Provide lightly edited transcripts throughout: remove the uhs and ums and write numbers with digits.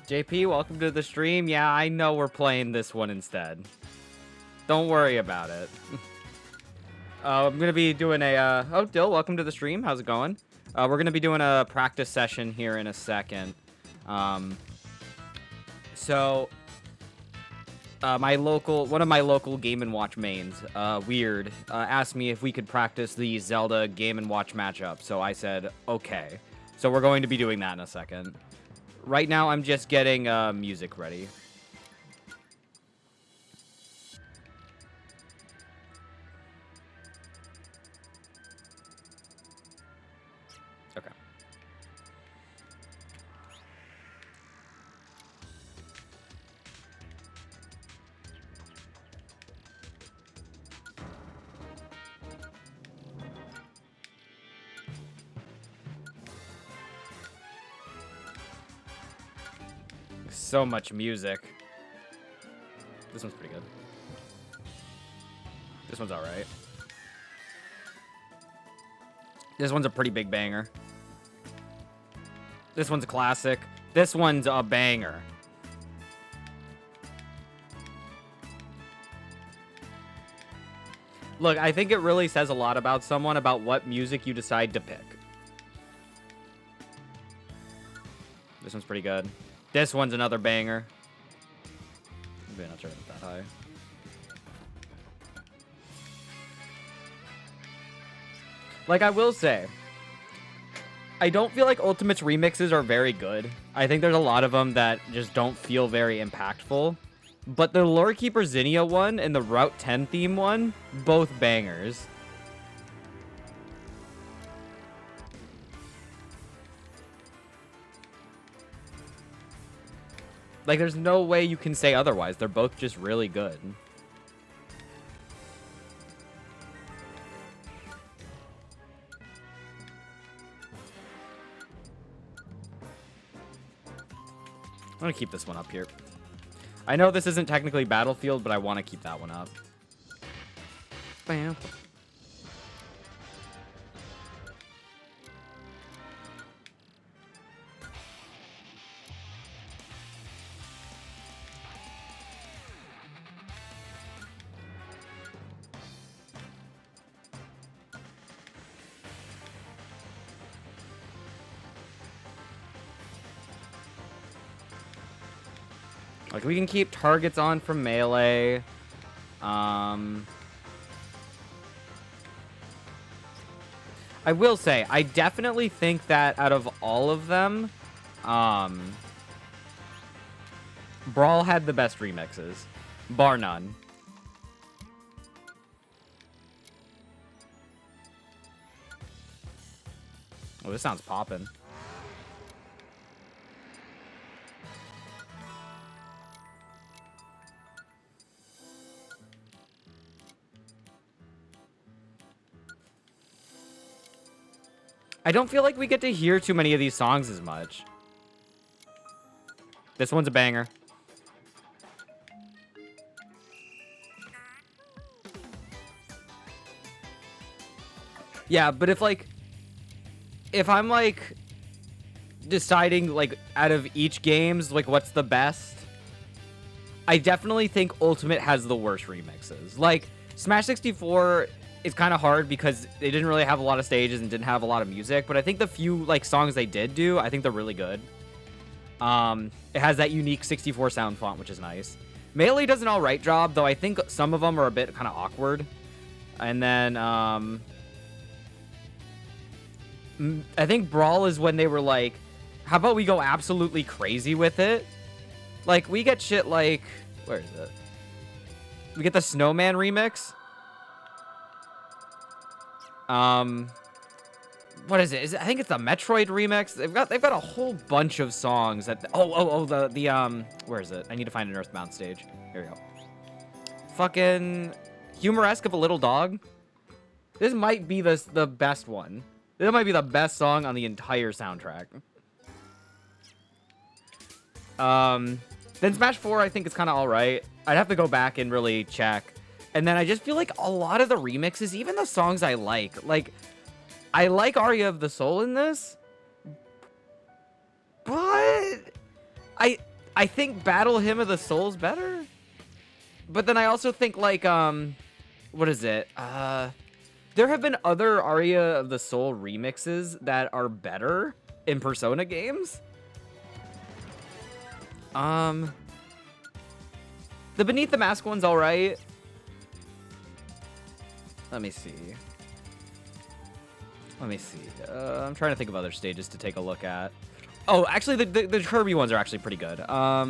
JP, welcome to the stream. Yeah, I know we're playing this one instead. Don't worry about it. I'm going to be doing a... Oh, Dill, welcome to the stream. How's it going? We're going to be doing a practice session here in a second. One of my local Game & Watch mains, Weird, asked me if we could practice the Zelda Game & Watch matchup. So I said, okay. So we're going to be doing that in a second. Right now, I'm just getting music ready. Okay. So much music. This one's pretty good. This one's alright. This one's a pretty big banger. This one's a classic. This one's a banger. Look, I think it really says a lot about someone about what music you decide to pick. This one's pretty good. This one's another banger. Maybe not turn it that high. Like, I will say, I don't feel like Ultimate's remixes are very good. I think there's a lot of them that just don't feel very impactful. But the Lore Keeper Zinnia one and the Route 10 theme one, both bangers. Like, there's no way you can say otherwise. They're both just really good. I'm gonna keep this one up here. I know this isn't technically Battlefield, but I want to keep that one up. Bam. Like, we can keep targets on from melee. I will say, I definitely think that out of all of them, Brawl had the best remixes. Bar none. Oh, this sounds poppin'. I don't feel like we get to hear too many of these songs as much. This one's a banger. Yeah, but if I'm like deciding like out of each games like what's the best, I definitely think Ultimate has the worst remixes. Like Smash 64 is kind of hard because they didn't really have a lot of stages and didn't have a lot of music, but I think the few like songs they did do, I think they're really good. It has that unique 64 sound font, which is nice. Melee does an alright job, though I think some of them are a bit kind of awkward. And then I think Brawl is when they were like, how about we go absolutely crazy with it? Like, we get shit like, where is it? We get the Snowman remix. What is it? I think it's the Metroid remix. They've got a whole bunch of songs that the where is it? I need to find an Earthbound stage. Here we go. Fucking Humoresque of a Little Dog. This might be the best one. This might be the best song on the entire soundtrack. Then Smash 4 I think is kind of alright. I'd have to go back and really check. And then I just feel like a lot of the remixes, even the songs I like Aria of the Soul in this, but I think Battle Hymn of the Soul's better. But then I also think, like, what is it? There have been other Aria of the Soul remixes that are better in Persona games. The Beneath the Mask one's alright. Let me see. I'm trying to think of other stages to take a look at. Oh, actually, the Kirby ones are actually pretty good. I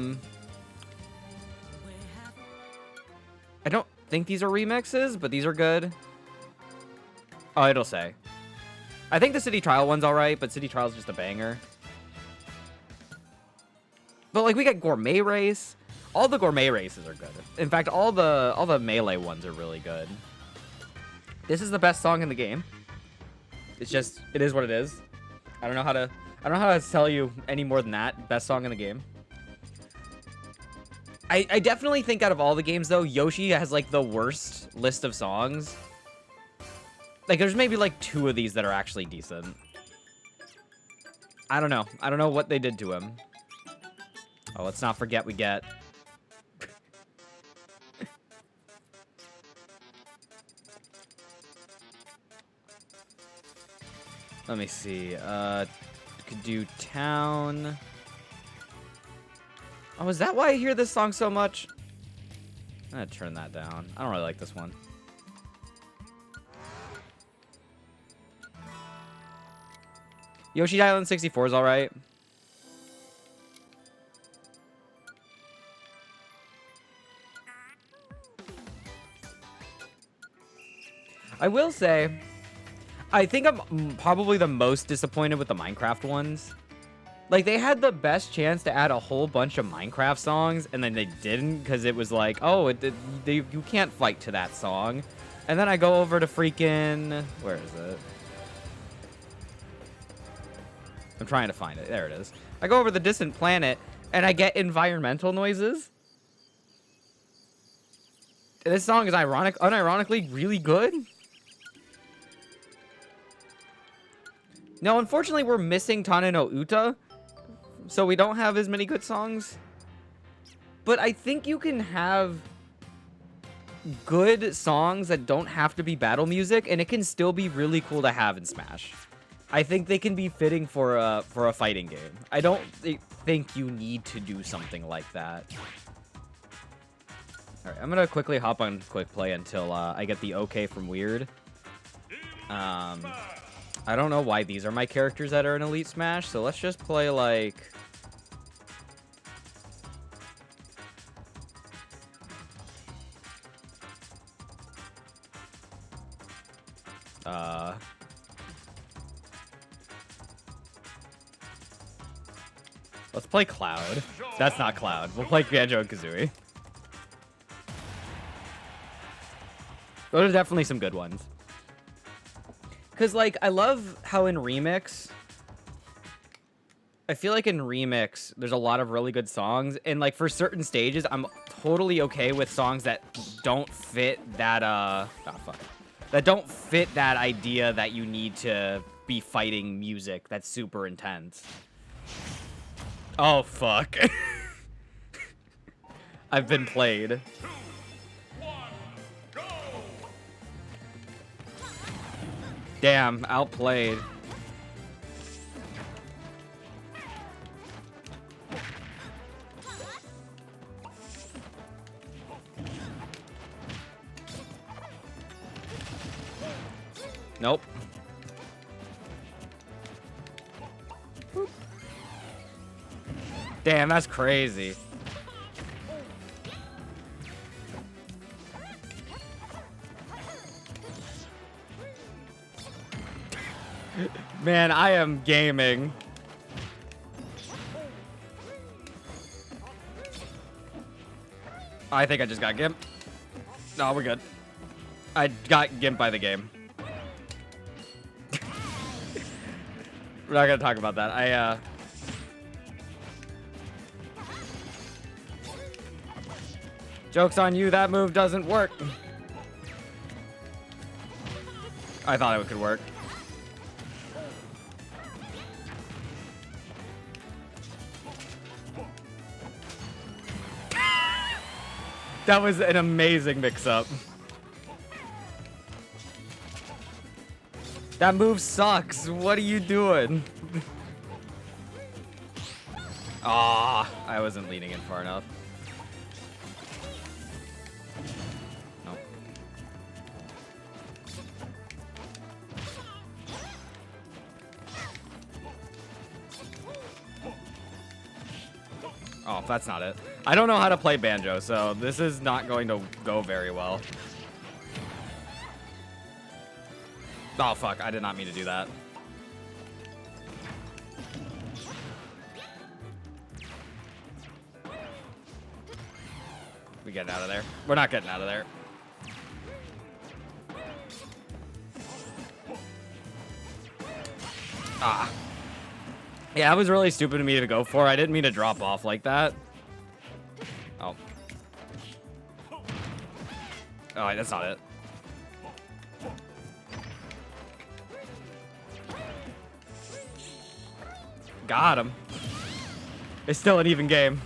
don't think these are remixes, but these are good. Oh, it'll say. I think the City Trial one's alright, but City Trial's just a banger. But, like, we got Gourmet Race. All the Gourmet Races are good. In fact, all the Melee ones are really good. This is the best song in the game. It's just, it is what it is. I don't know how to tell you any more than that. Best song in the game. I definitely think out of all the games, though, Yoshi has, like, the worst list of songs. Like, there's maybe, like, 2 of these that are actually decent. I don't know. I don't know what they did to him. Oh, let's not forget we get... Let me see. Could do Town. Oh, is that why I hear this song so much? I'm gonna turn that down. I don't really like this one. Yoshi Island 64 is alright. I will say, I think I'm probably the most disappointed with the Minecraft ones. Like, they had the best chance to add a whole bunch of Minecraft songs, and then they didn't, because it was like, oh, you can't fight to that song. And then I go over to freaking... Where is it? I'm trying to find it. There it is. I go over the Distant Planet, and I get environmental noises. And this song is unironically really good. Now, unfortunately, we're missing Tane no Uta, so we don't have as many good songs. But I think you can have good songs that don't have to be battle music, and it can still be really cool to have in Smash. I think they can be fitting for a fighting game. I don't think you need to do something like that. All right, I'm gonna quickly hop on quick play until I get the okay from Weird. I don't know why these are my characters that are in Elite Smash, so let's just play, like... Let's play Cloud. That's not Cloud. We'll play Banjo and Kazooie. Those are definitely some good ones. Because, like, I love how in Remix... I feel like in Remix, there's a lot of really good songs. And, like, for certain stages, I'm totally okay with songs that don't fit that, that don't fit that idea that you need to be fighting music that's super intense. Oh, fuck. I've been played. Damn, outplayed. Nope. Damn, that's crazy. Man, I am gaming. I think I just got gimped. No, we're good. I got gimped by the game. We're not gonna talk about that. Joke's on you, that move doesn't work. I thought it could work. That was an amazing mix-up. That move sucks. What are you doing? Ah, I wasn't leaning in far enough. Nope. Oh, that's not it. I don't know how to play banjo, so this is not going to go very well. Oh, fuck. I did not mean to do that. We getting out of there? We're not getting out of there. Ah. Yeah, that was really stupid of me to go for. I didn't mean to drop off like that. Oh. Oh, that's not it. Got him. It's still an even game.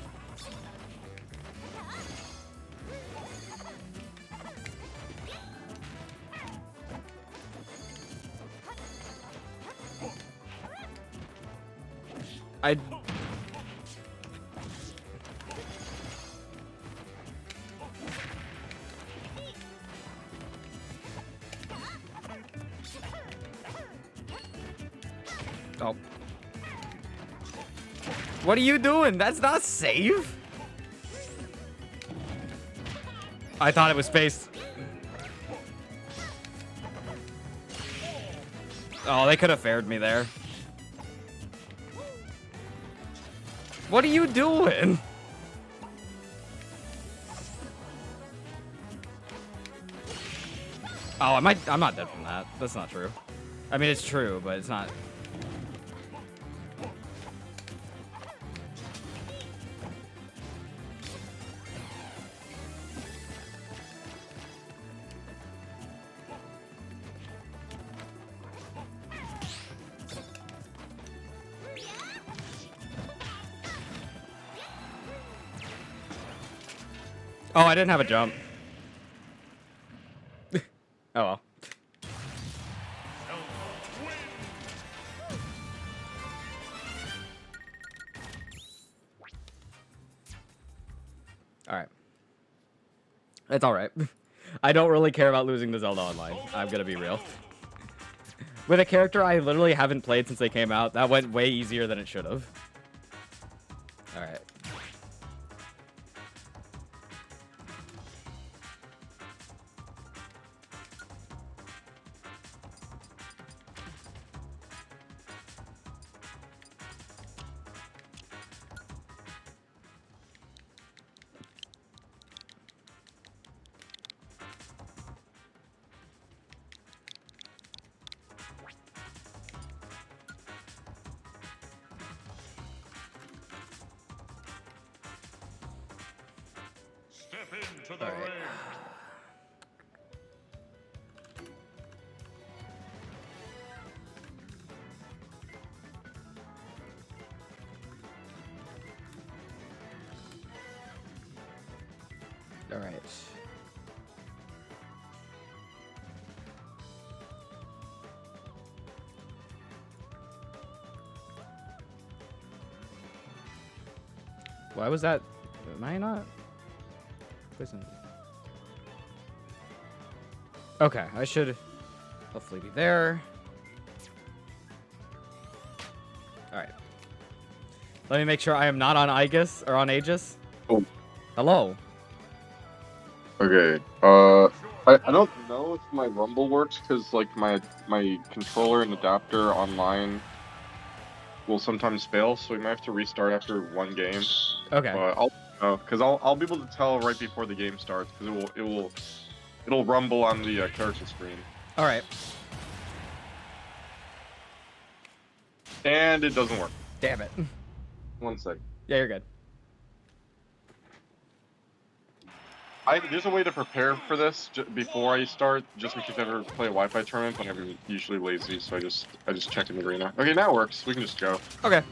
Oh. What are you doing? That's not safe. I thought it was spaced. Oh, they could have fared me there. What are you doing? Oh, I'm not dead from that. That's not true. I mean, it's true, but it's not. Oh, I didn't have a jump. Oh well. Alright. It's alright. I don't really care about losing to Zelda Online. I'm gonna be real. With a character I literally haven't played since they came out, that went way easier than it should have. Alright. Into the ring. All right. Why was that? Am I not? Listen. Okay, I should hopefully be there. All right. Let me make sure I am not on Aegis or on Aegis. Oh. Hello. Okay. I don't know if my Rumble works because like my controller and adapter online will sometimes fail, so we might have to restart after one game. Okay. I'll be able to tell right before the game starts because it'll rumble on the character screen. All right. And it doesn't work. Damn it. 1 sec. Yeah, you're good. There's a way to prepare for this before I start, just in case I ever play a Wi-Fi tournament, but I'm usually lazy, so I just check in the arena. Okay, now it works. We can just go. Okay.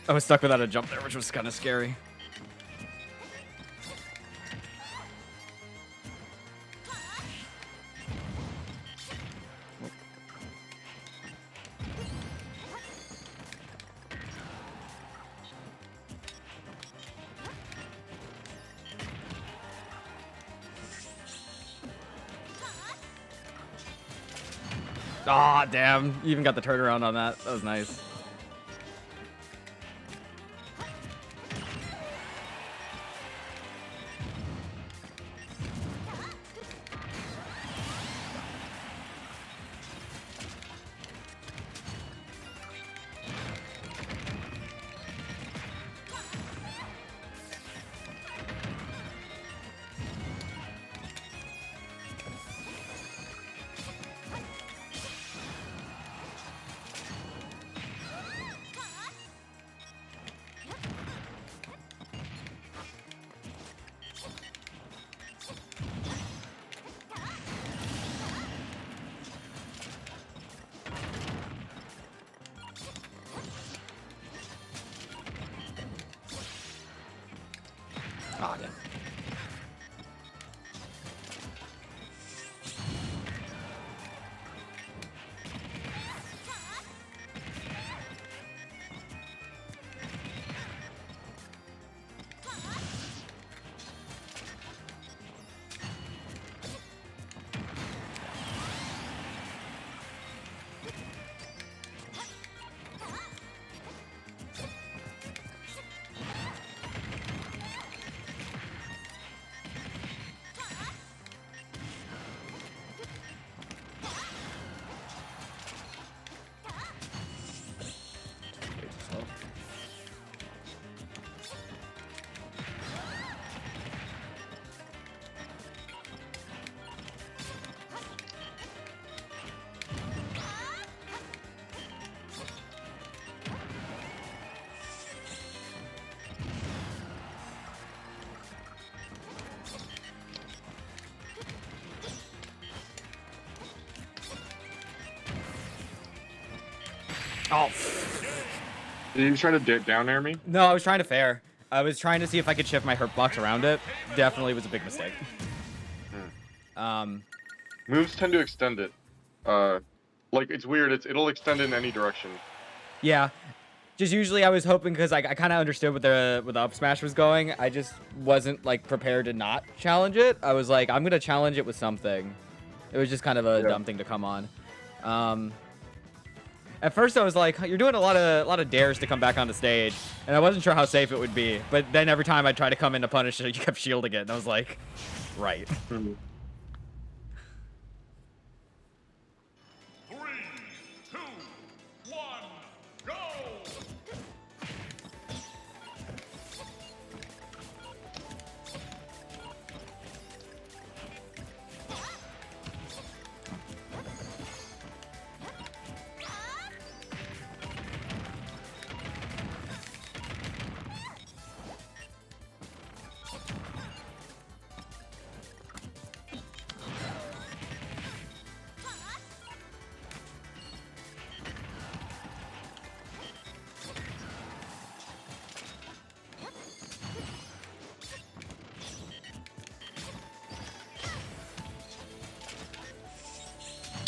I was stuck without a jump there, which was kind of scary. Ah, damn. You even got the turnaround on that. That was nice. Ah, damn. Oh. Did you try to down air me? No, I was trying to fair. I was trying to see if I could shift my hurt box around it. Definitely was a big mistake. Moves tend to extend it. Like it's weird. It'll extend in any direction. Yeah. Just usually I was hoping because I kind of understood what the up smash was going. I just wasn't like prepared to not challenge it. I was like, I'm gonna challenge it with something. It was just kind of a dumb thing to come on. At first I was like, you're doing a lot of dares to come back on the stage, and I wasn't sure how safe it would be. But then every time I tried to come in to punish it, you kept shielding it, and I was like, right. 3, 2, 1, go!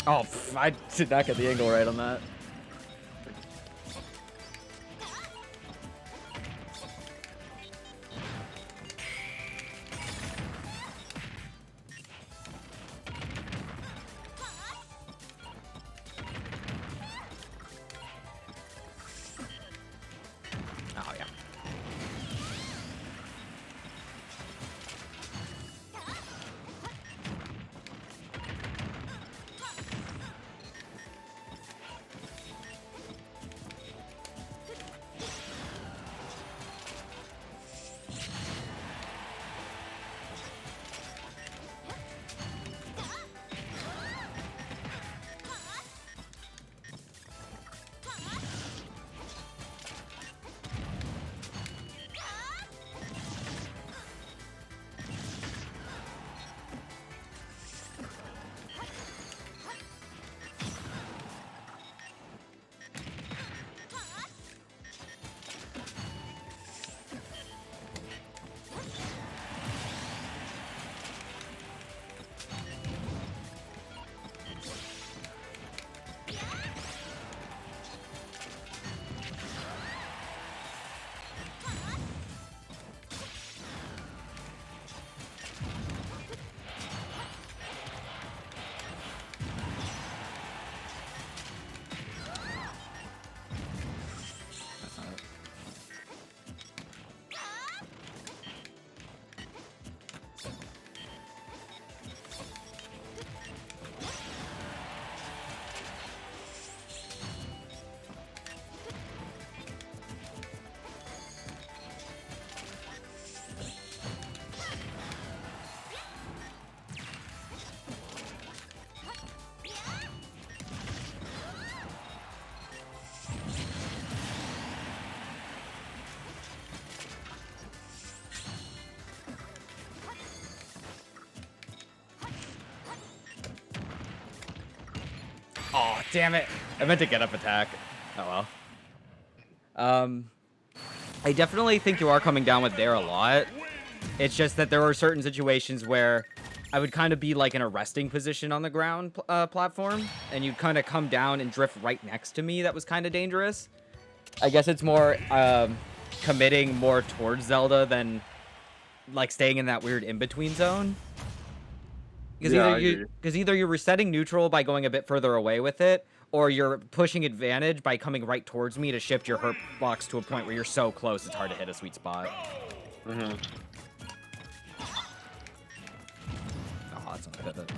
Oh, I did not get the angle right on that. Oh, yeah. Oh, damn it. I meant to get up attack. Oh, well. I definitely think you are coming down with Dare a lot. It's just that there are certain situations where I would kind of be like in a resting position on the ground platform, and you'd kind of come down and drift right next to me. That was kind of dangerous. I guess it's more committing more towards Zelda than like staying in that weird in-between zone. Because either you're resetting neutral by going a bit further away with it, or you're pushing advantage by coming right towards me to shift your hurt box to a point where you're so close it's hard to hit a sweet spot. Mm-hmm. Oh, that's not a pivot.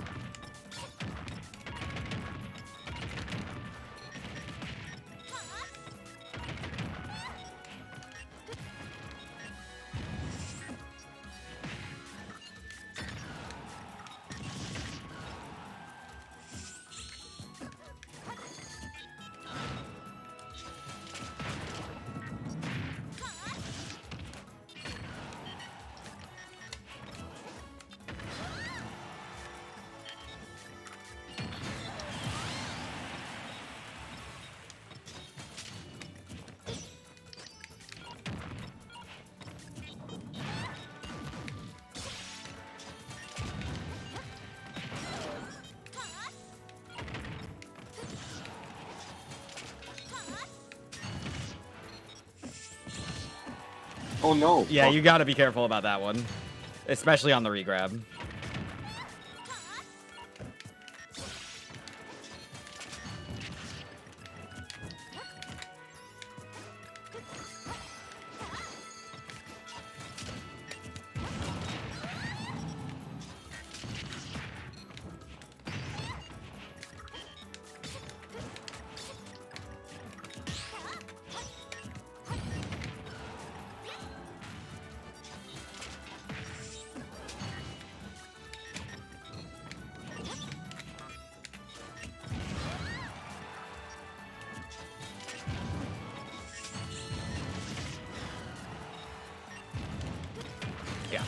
Oh no. Yeah, Fuck. you gotta be careful about that one. Especially on the regrab. Yeah.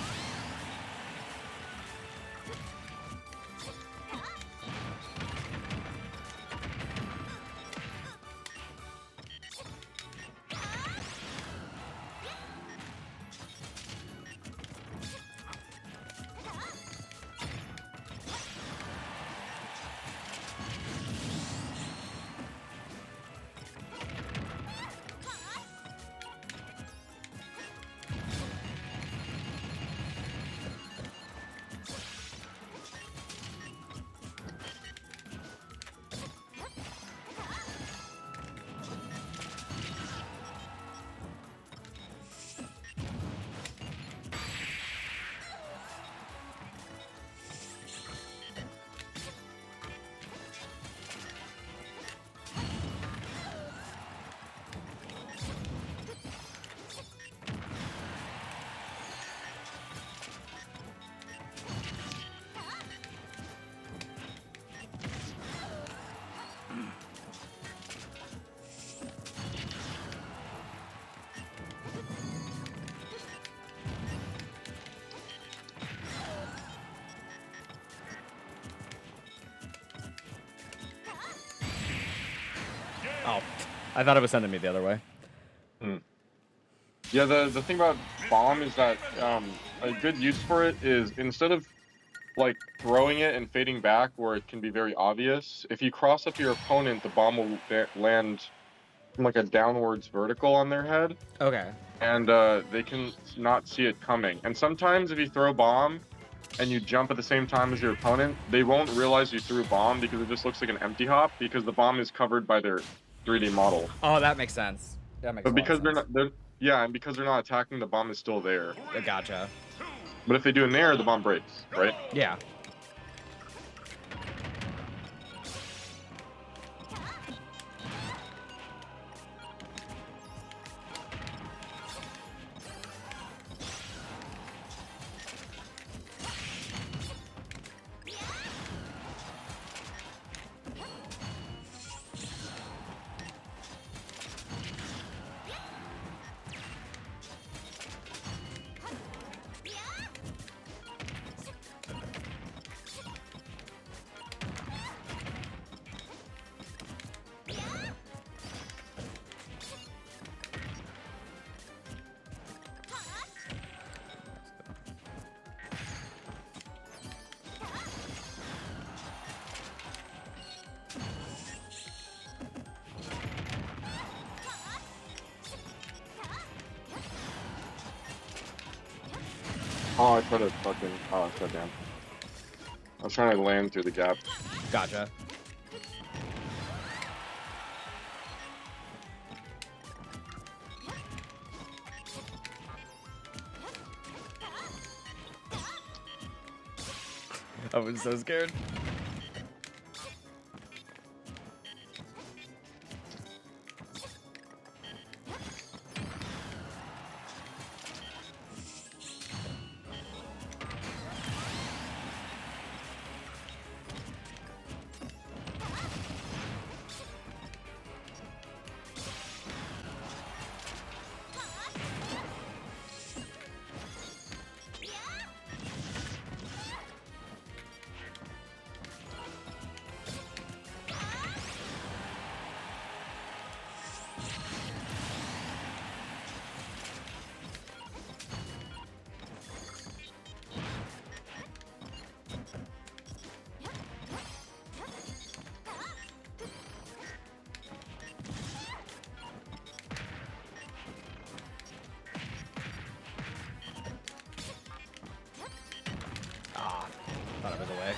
Oh, I thought it was sending me the other way. Yeah, the thing about bomb is that a good use for it is instead of like throwing it and fading back where it can be very obvious, if you cross up your opponent, the bomb will land from like a downwards vertical on their head, Okay. and they can not see it coming. And sometimes if you throw bomb and you jump at the same time as your opponent, they won't realize you threw bomb because it just looks like an empty hop because the bomb is covered by their 3D model. Oh, that makes sense. That makes But a lot because of they're sense. not, and because they're not attacking, the bomb is still there. Gotcha. But if they do in there, the bomb breaks, right? Yeah. Oh, I tried to fucking. Oh, goddamn. I was trying to land through the gap. Gotcha. I was so scared. Ah, thought I was away.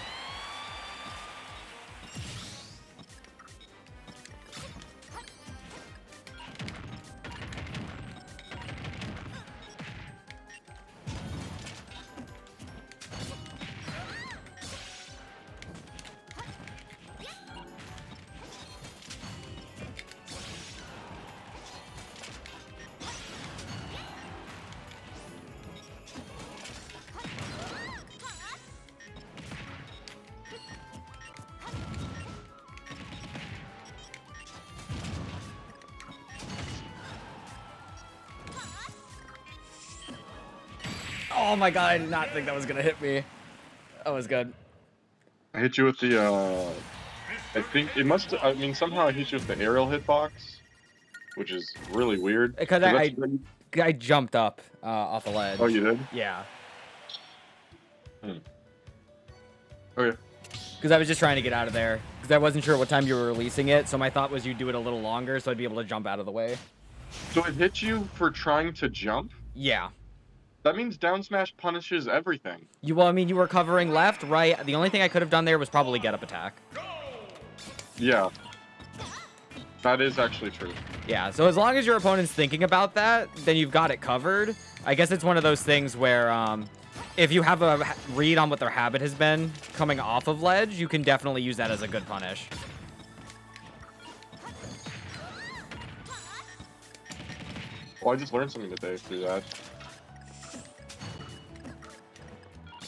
Oh my god, I did not think that was gonna hit me. That was good. I hit you with the. I think it must. I mean, somehow I hit you with the aerial hitbox, which is really weird. Because I jumped up off a ledge. Oh, you did? Yeah. Okay. Because I was just trying to get out of there. Because I wasn't sure what time you were releasing it, so my thought was you'd do it a little longer, so I'd be able to jump out of the way. So it hit you for trying to jump? Yeah. That means down smash punishes everything. Well, I mean, you were covering left, right. The only thing I could have done there was probably get up attack. Yeah. That is actually true. Yeah, so as long as your opponent's thinking about that, then you've got it covered. I guess it's one of those things where if you have a read on what their habit has been coming off of ledge, you can definitely use that as a good punish. Well, I just learned something today through that.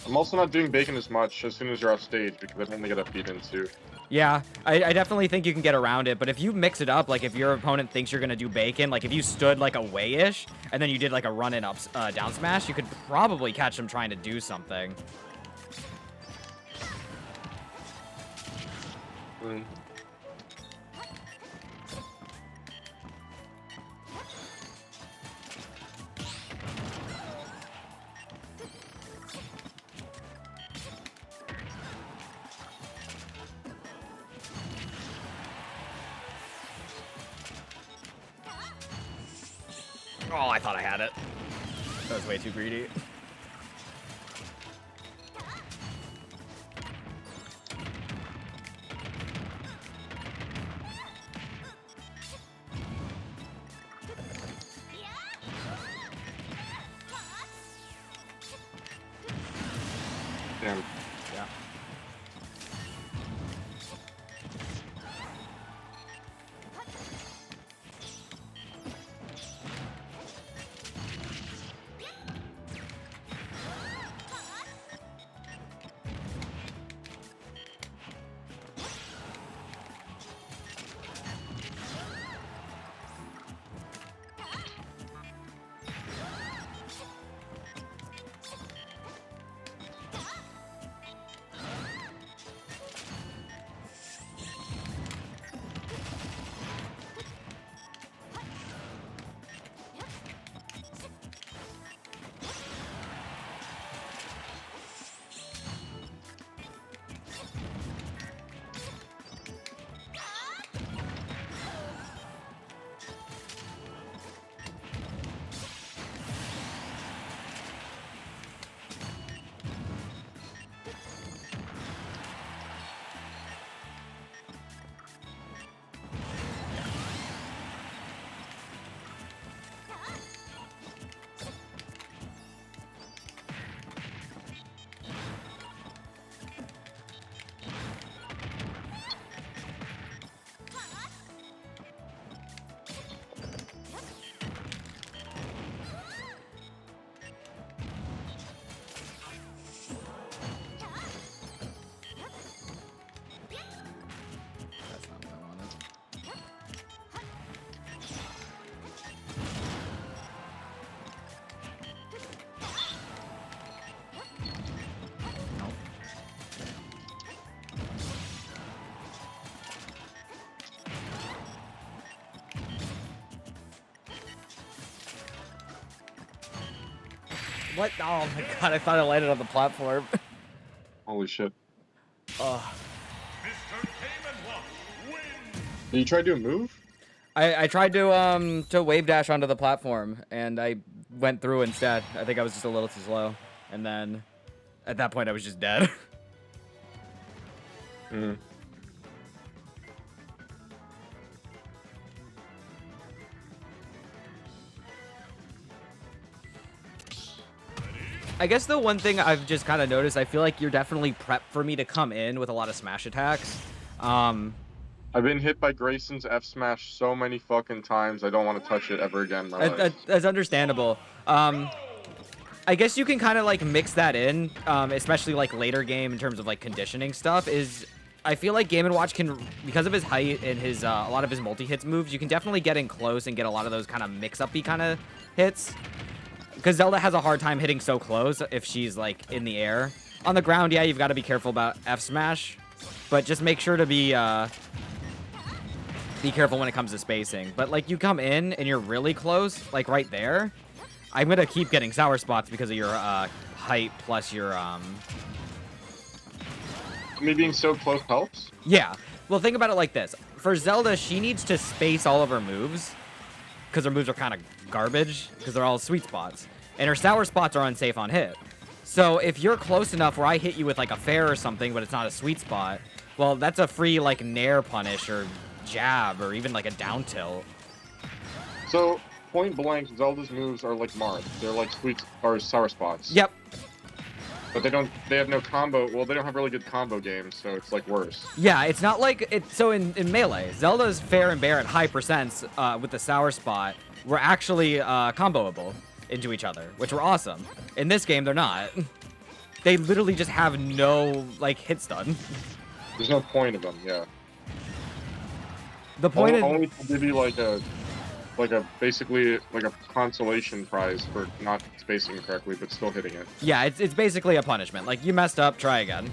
I'm also not doing bacon as much as soon as you're off stage because I only get up beat into. Yeah, I definitely think you can get around it, but if you mix it up, like if your opponent thinks you're going to do bacon, like if you stood like away-ish, and then you did like a run-in up down smash, you could probably catch them trying to do something. Mm. Oh, I thought I had it. That was way too greedy. Damn. Yeah. What? Oh my god, I thought I landed on the platform. Holy shit. Oh. Mr. Game & Watch wins. Did you try to do a move? I tried to wave dash onto the platform, and I went through instead. I think I was just a little too slow. And then, at that point, I was just dead. Mm. I guess the one thing I've just kind of noticed, I feel like you're definitely prepped for me to come in with a lot of smash attacks. I've been hit by Grayson's F smash so many fucking times. I don't want to touch it ever again in my life. That's understandable. I guess you can kind of like mix that in, especially like later game in terms of like conditioning stuff. I feel like Game & Watch can, because of his height and his a lot of his multi-hits moves, you can definitely get in close and get a lot of those kind of mix-up-y kind of hits. Because Zelda has a hard time hitting so close if she's like in the air. On the ground, yeah, you've got to be careful about F smash, but just make sure to be careful when it comes to spacing. But like you come in and you're really close, like right there, I'm gonna keep getting sour spots because of your height plus your Me being so close helps? Yeah. Well, think about it like this. For Zelda, she needs to space all of her moves because her moves are kind of garbage because they're all sweet spots. And her sour spots are unsafe on hit. So if you're close enough where I hit you with like a fair or something, but it's not a sweet spot, well, that's a free like nair punish or jab or even like a down tilt. So, point blank, Zelda's moves are like Marth. They're like sweet or sour spots. Yep. But they have no combo. Well, they don't have really good combo games, so it's like worse. Yeah, it's not like it. So in Melee, Zelda's fair and bear at high percents with the sour spot were actually comboable into each other, which were awesome. In this game, they're not. They literally just have no like hit stun. There's no point of them, yeah. The point is only to give you basically like a consolation prize for not spacing correctly, but still hitting it. Yeah, it's basically a punishment. Like, you messed up, try again.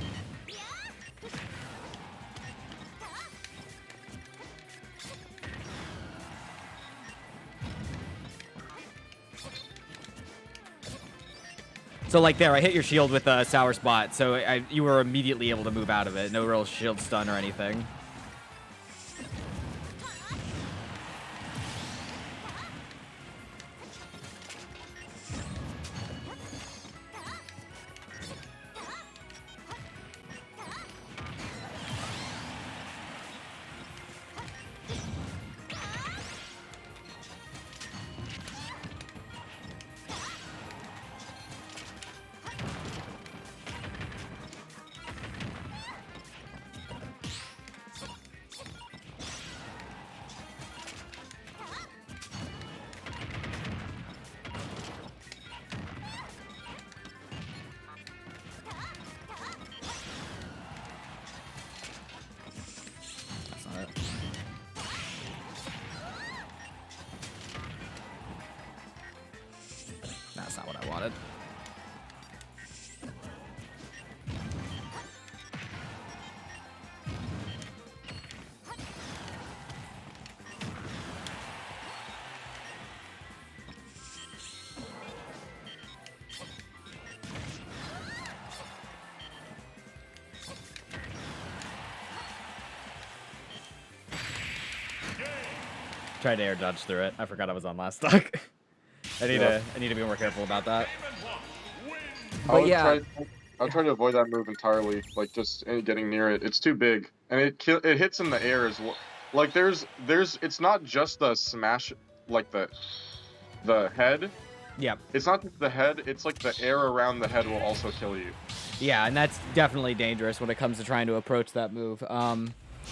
So, like, there, I hit your shield with a sour spot, so you were immediately able to move out of it. No real shield stun or anything. That's not what I wanted. Tried to air dodge through it. I forgot I was on last stock. I need to be more careful about that. But yeah, I'll try to avoid that move entirely. Like just getting near it. It's too big, and it hits in the air as well. Like it's not just the smash, like the head. Yep. It's not just the head. It's like the air around the head will also kill you. Yeah, and that's definitely dangerous when it comes to trying to approach that move.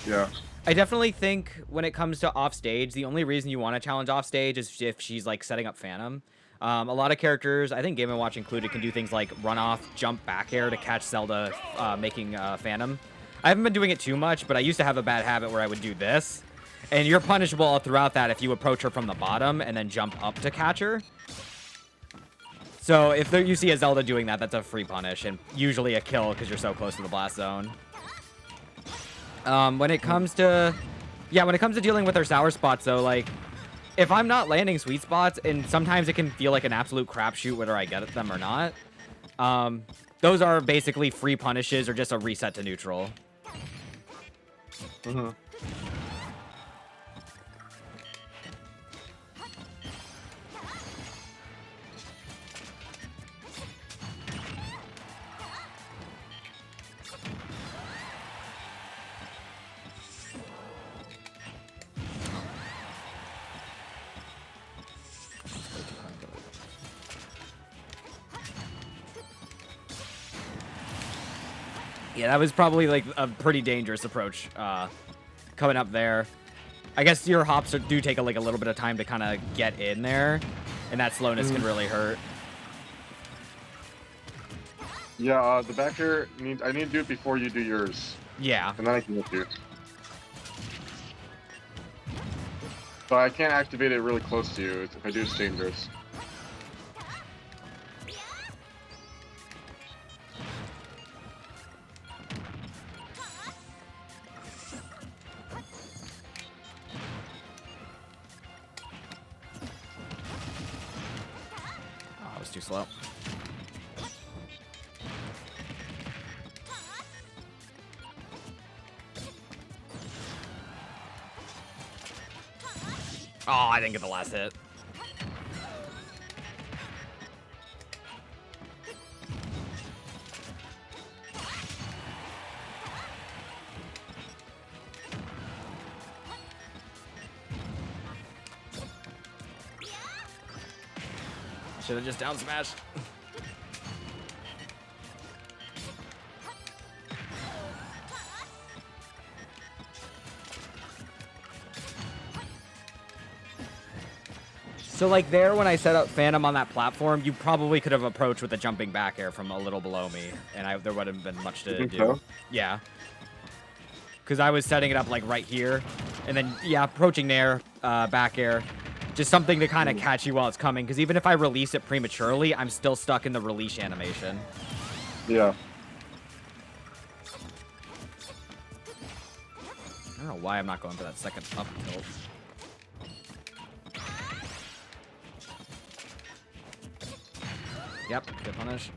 Yeah. I definitely think when it comes to offstage, the only reason you want to challenge offstage is if she's like setting up Phantom. A lot of characters, I think Game & Watch included, can do things like run off, jump back air to catch Zelda making Phantom. I haven't been doing it too much, but I used to have a bad habit where I would do this. And you're punishable all throughout that if you approach her from the bottom and then jump up to catch her. So if you see a Zelda doing that, that's a free punish, and usually a kill because you're so close to the blast zone. When it comes to dealing with her sour spots, though, like, if I'm not landing sweet spots, and sometimes it can feel like an absolute crapshoot whether I get them or not, those are basically free punishes or just a reset to neutral. Mm-hmm. Yeah, that was probably like a pretty dangerous approach coming up there. I guess your hops do take like a little bit of time to kind of get in there, and that slowness can really hurt. Yeah, the back air, I need to do it before you do yours. Yeah. And then I can hit you. But I can't activate it really close to you. If I do, it's dangerous. Oh, I was too slow. Oh, I didn't get the last hit. Should have just down smashed. So, like, there, when I set up Phantom on that platform, you probably could have approached with a jumping back air from a little below me, and there wouldn't have been much to do. So? Yeah. Because I was setting it up, like, right here, and then, yeah, approaching there, back air. Just something to kind of catch you while it's coming, because even if I release it prematurely, I'm still stuck in the release animation. Yeah. I don't know why I'm not going for that second up tilt. Yep, good punish.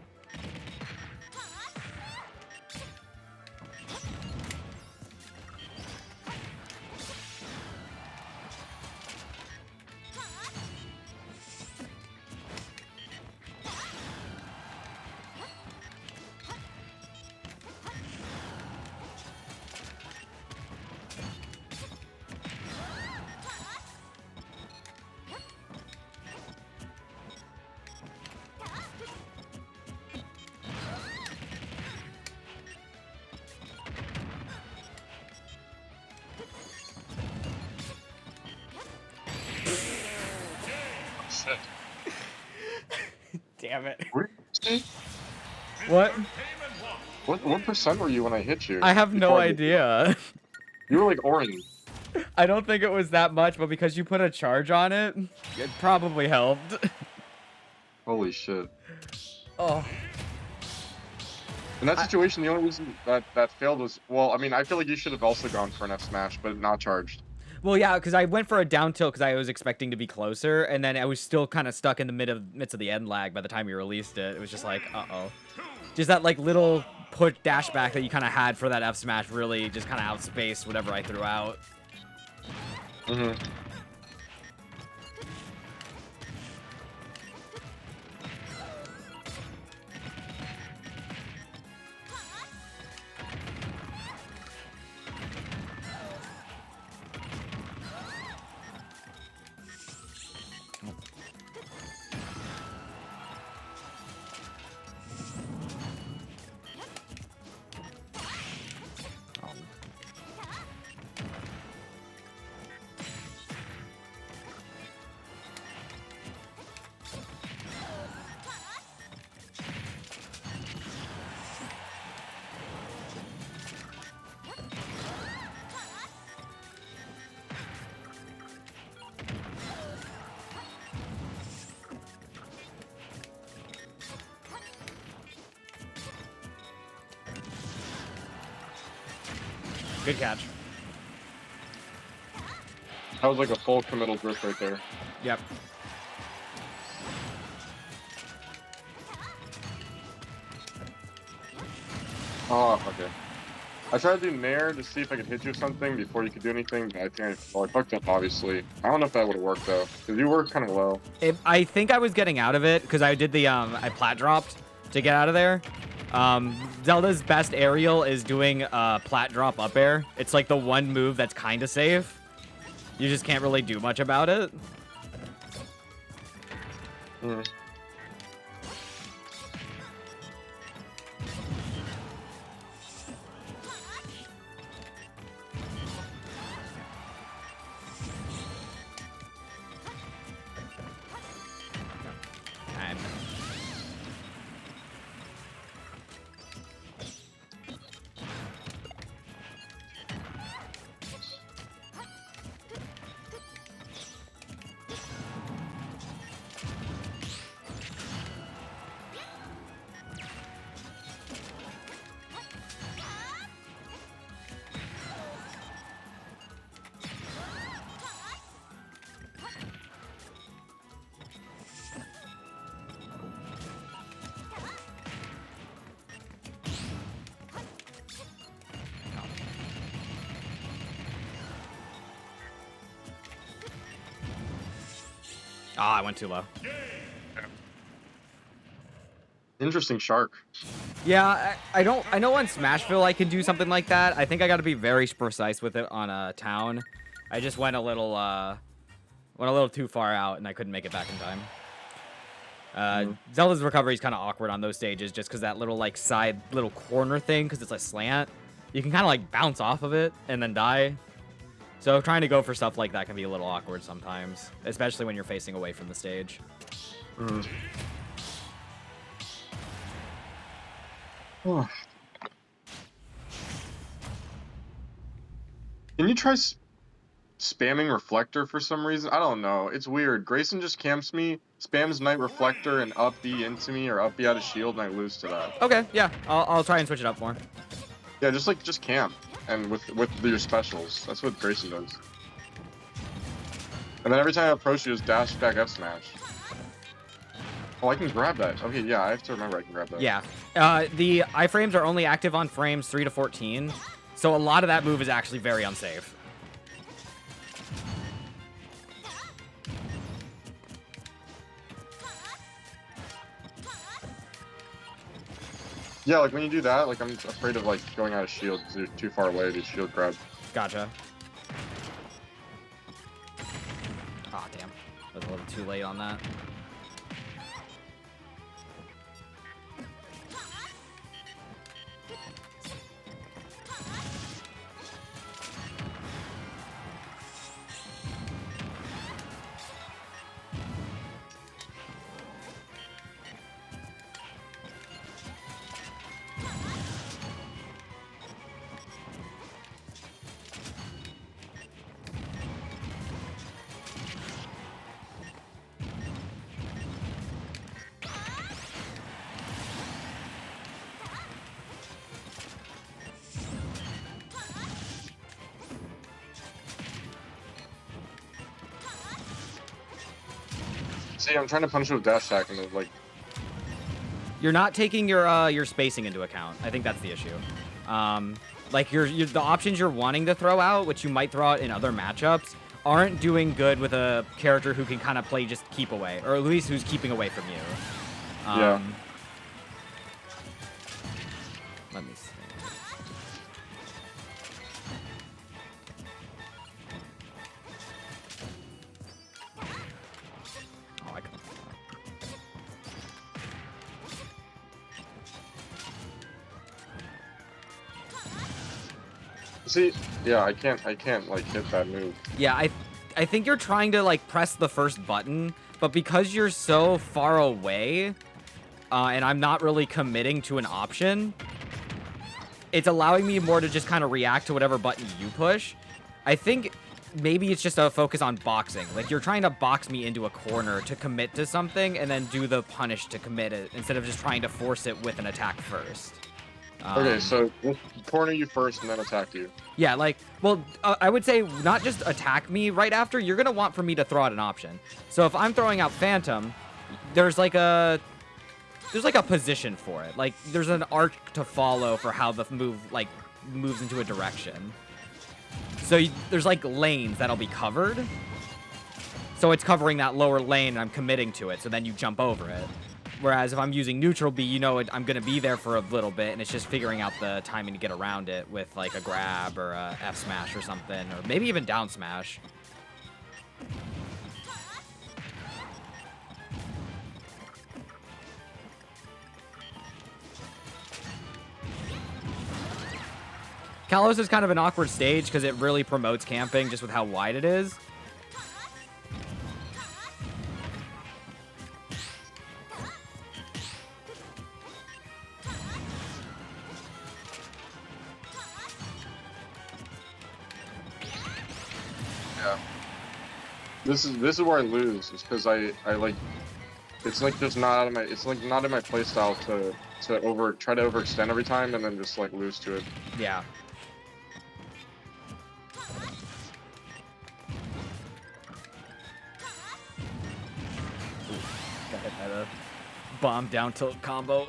Damn it. What? What percent were you when I hit you? I have no idea. You were like orange. I don't think it was that much, but because you put a charge on it, it probably helped. Holy shit. Oh. In that situation, the only reason that failed was, well, I mean, I feel like you should have also gone for an F smash, but not charged. Well, yeah, because I went for a down tilt because I was expecting to be closer, and then I was still kind of stuck in the midst of the end lag by the time you released it. It was just like, uh-oh. Just that, like, little push dash back that you kind of had for that F smash really just kind of outspaced whatever I threw out. Mm-hmm. Good catch. That was like a full committal drift right there. Yep. Oh, okay. I tried to do Nair to see if I could hit you with something before you could do anything, but I think I fucked up, obviously. I don't know if that would have worked, though, because you were kind of low. I think I was getting out of it because I did the, I plat dropped to get out of there. Zelda's best aerial is doing plat drop up air. It's like the one move that's kind of safe. You just can't really do much about it. Mm. I'm... Ah, I went too low. Interesting shark. Yeah, I don't. I know on Smashville I can do something like that. I think I got to be very precise with it on a town. I just went a little too far out, and I couldn't make it back in time. Zelda's recovery is kind of awkward on those stages, just because that little like side little corner thing, because it's a slant. You can kind of like bounce off of it and then die. So trying to go for stuff like that can be a little awkward sometimes, especially when you're facing away from the stage. Oh. Can you try spamming Reflector for some reason? I don't know. It's weird. Grayson just camps me, spams Night Reflector and up B into me or up B out of shield, and I lose to that. Okay, yeah, I'll try and switch it up more. Yeah, just camp and with your specials. That's what Grayson does. And then every time I approach you, just dash back F smash. Oh, I can grab that. Okay, yeah, I have to remember I can grab that. Yeah. The iframes are only active on frames 3 to 14, so a lot of that move is actually very unsafe. Yeah, like when you do that, like I'm afraid of like going out of shield because you're too far away to shield grab. Gotcha. Aw, oh, damn. I was a little too late on that. See, I'm trying to punish it with dash attack and it's like... You're not taking your spacing into account. I think that's the issue. Like the options you're wanting to throw out, which you might throw out in other matchups, aren't doing good with a character who can kind of play just keep away, or at least who's keeping away from you. Yeah. Let me see. Oh, I can. See, yeah, I can't like hit that move. Yeah, I think you're trying to like press the first button, but because you're so far away, and I'm not really committing to an option, it's allowing me more to just kind of react to whatever button you push. I think maybe it's just a focus on boxing. Like you're trying to box me into a corner to commit to something and then do the punish to commit it instead of just trying to force it with an attack first. Okay, so we'll corner you first and then attack you. Yeah, like, well, I would say not just attack me right after. You're gonna want for me to throw out an option. So if I'm throwing out Phantom, there's like a position for it. Like there's an arc to follow for how the move like moves into a direction. So there's like lanes that'll be covered. So it's covering that lower lane and I'm committing to it. So then you jump over it. Whereas if I'm using neutral B, you know I'm going to be there for a little bit, and it's just figuring out the timing to get around it with, like, a grab or a F smash or something, or maybe even down smash. Kalos is kind of an awkward stage because it really promotes camping just with how wide it is. This is where I lose. Is because I like, it's like just not out of my, it's like not in my playstyle to try to overextend every time and then just like lose to it. Yeah. Got hit by the bomb down tilt combo.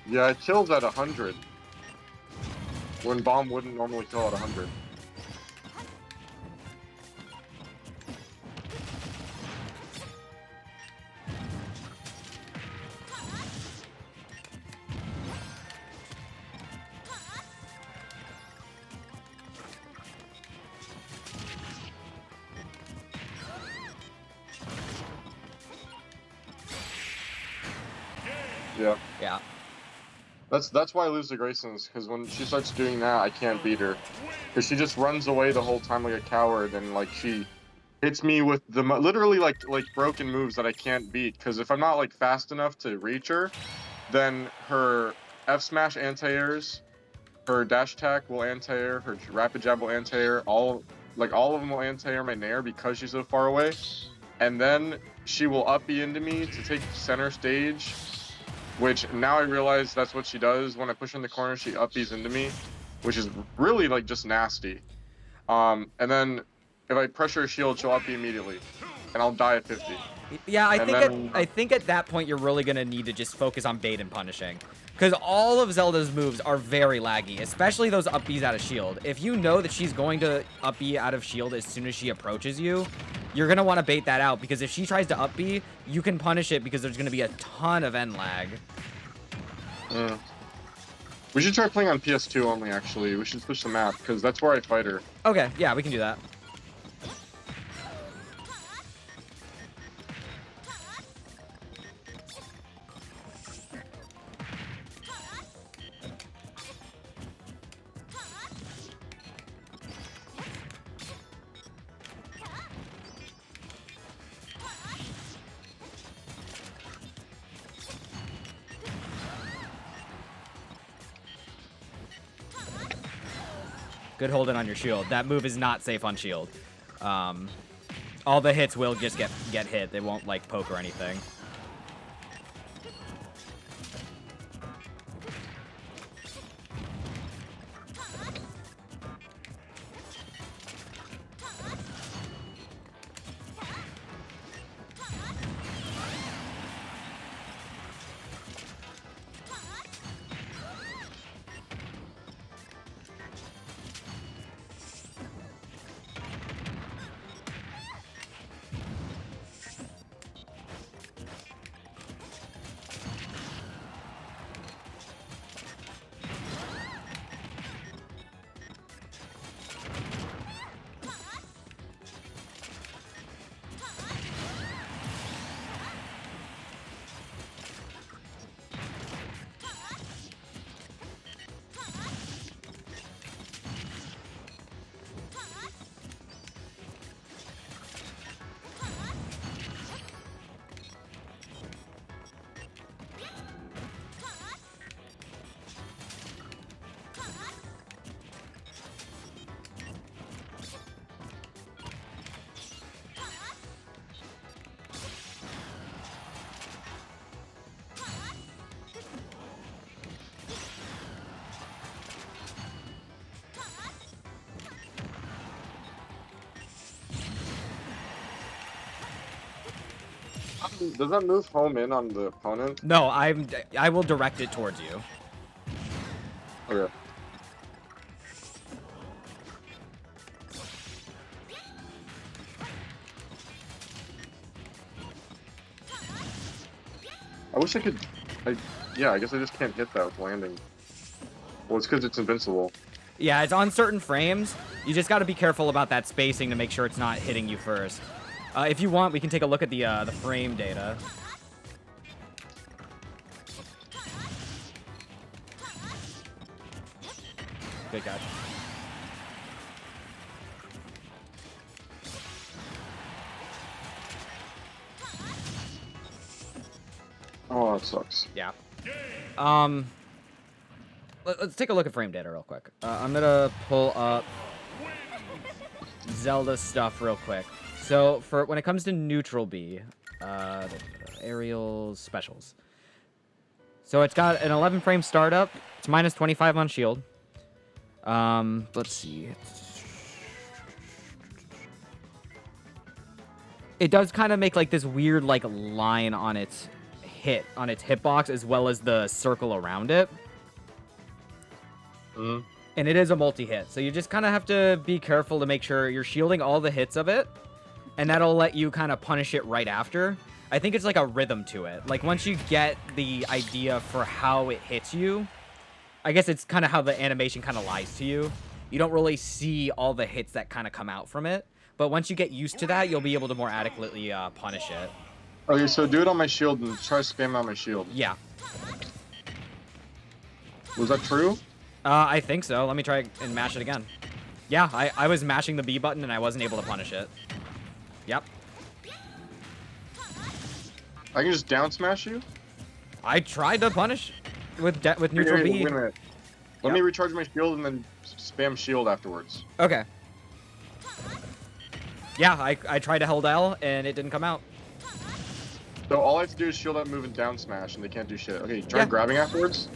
Yeah, it kills at 100. When bomb wouldn't normally kill at 100. Yeah. Yeah. That's why I lose to Grayson's, because when she starts doing that, I can't beat her. Because she just runs away the whole time like a coward, and like she hits me with the literally like broken moves that I can't beat. Because if I'm not like fast enough to reach her, then her F smash anti-airs, her dash attack will anti-air, her rapid jab will anti-air, all of them will anti-air my nair because she's so far away, and then she will up B into me to take center stage. Which now I realize that's what she does. When I push her in the corner, she up B's into me, which is really like just nasty. And then if I pressure her shield, she'll up B immediately, and I'll die at 50. Yeah, And I think at that point you're really gonna need to just focus on bait and punishing, because all of Zelda's moves are very laggy, especially those up B's out of shield. If you know that she's going to up B out of shield as soon as she approaches you, you're gonna want to bait that out, because if she tries to up B, you can punish it because there's gonna be a ton of end lag. We should try playing on PS2 only. Actually, we should switch the map because that's where I fight her. Okay, yeah, we can do that. Good holding on your shield. That move is not safe on shield. All the hits will just get hit. They won't like poke or anything. does that move home in on the opponent? No, I will direct it towards you. Okay. I wish I could. Yeah, I guess I just can't hit that with landing. Well, it's because it's invincible. Yeah, it's on certain frames. You just got to be careful about that spacing to make sure it's not hitting you first. If you want, we can take a look at the frame data. Good catch. Oh, that sucks. Yeah. Let's take a look at frame data real quick. I'm gonna pull up Zelda stuff real quick. So for when it comes to neutral B, aerials specials. So it's got an 11 frame startup. It's minus 25 on shield. Let's see. It does kind of make like this weird like line on its hitbox as well as the circle around it. And it is a multi-hit, so you just kind of have to be careful to make sure you're shielding all the hits of it, and that'll let you kind of punish it right after. I think it's like a rhythm to it. Like once you get the idea for how it hits you, I guess it's kind of how the animation kind of lies to you. You don't really see all the hits that kind of come out from it, but once you get used to that, you'll be able to more adequately punish it. Okay, so do it on my shield and try to spam out my shield. Yeah. Was that true? I think so. Let me try and mash it again. Yeah, I was mashing the B button and I wasn't able to punish it. Yep. I can just down smash you? I tried to punish with neutral B. Wait a minute. Let me recharge my shield and then spam shield afterwards. Okay. Yeah, I tried to hold L and it didn't come out. So all I have to do is shield that move and down smash and they can't do shit. Okay, try grabbing afterwards.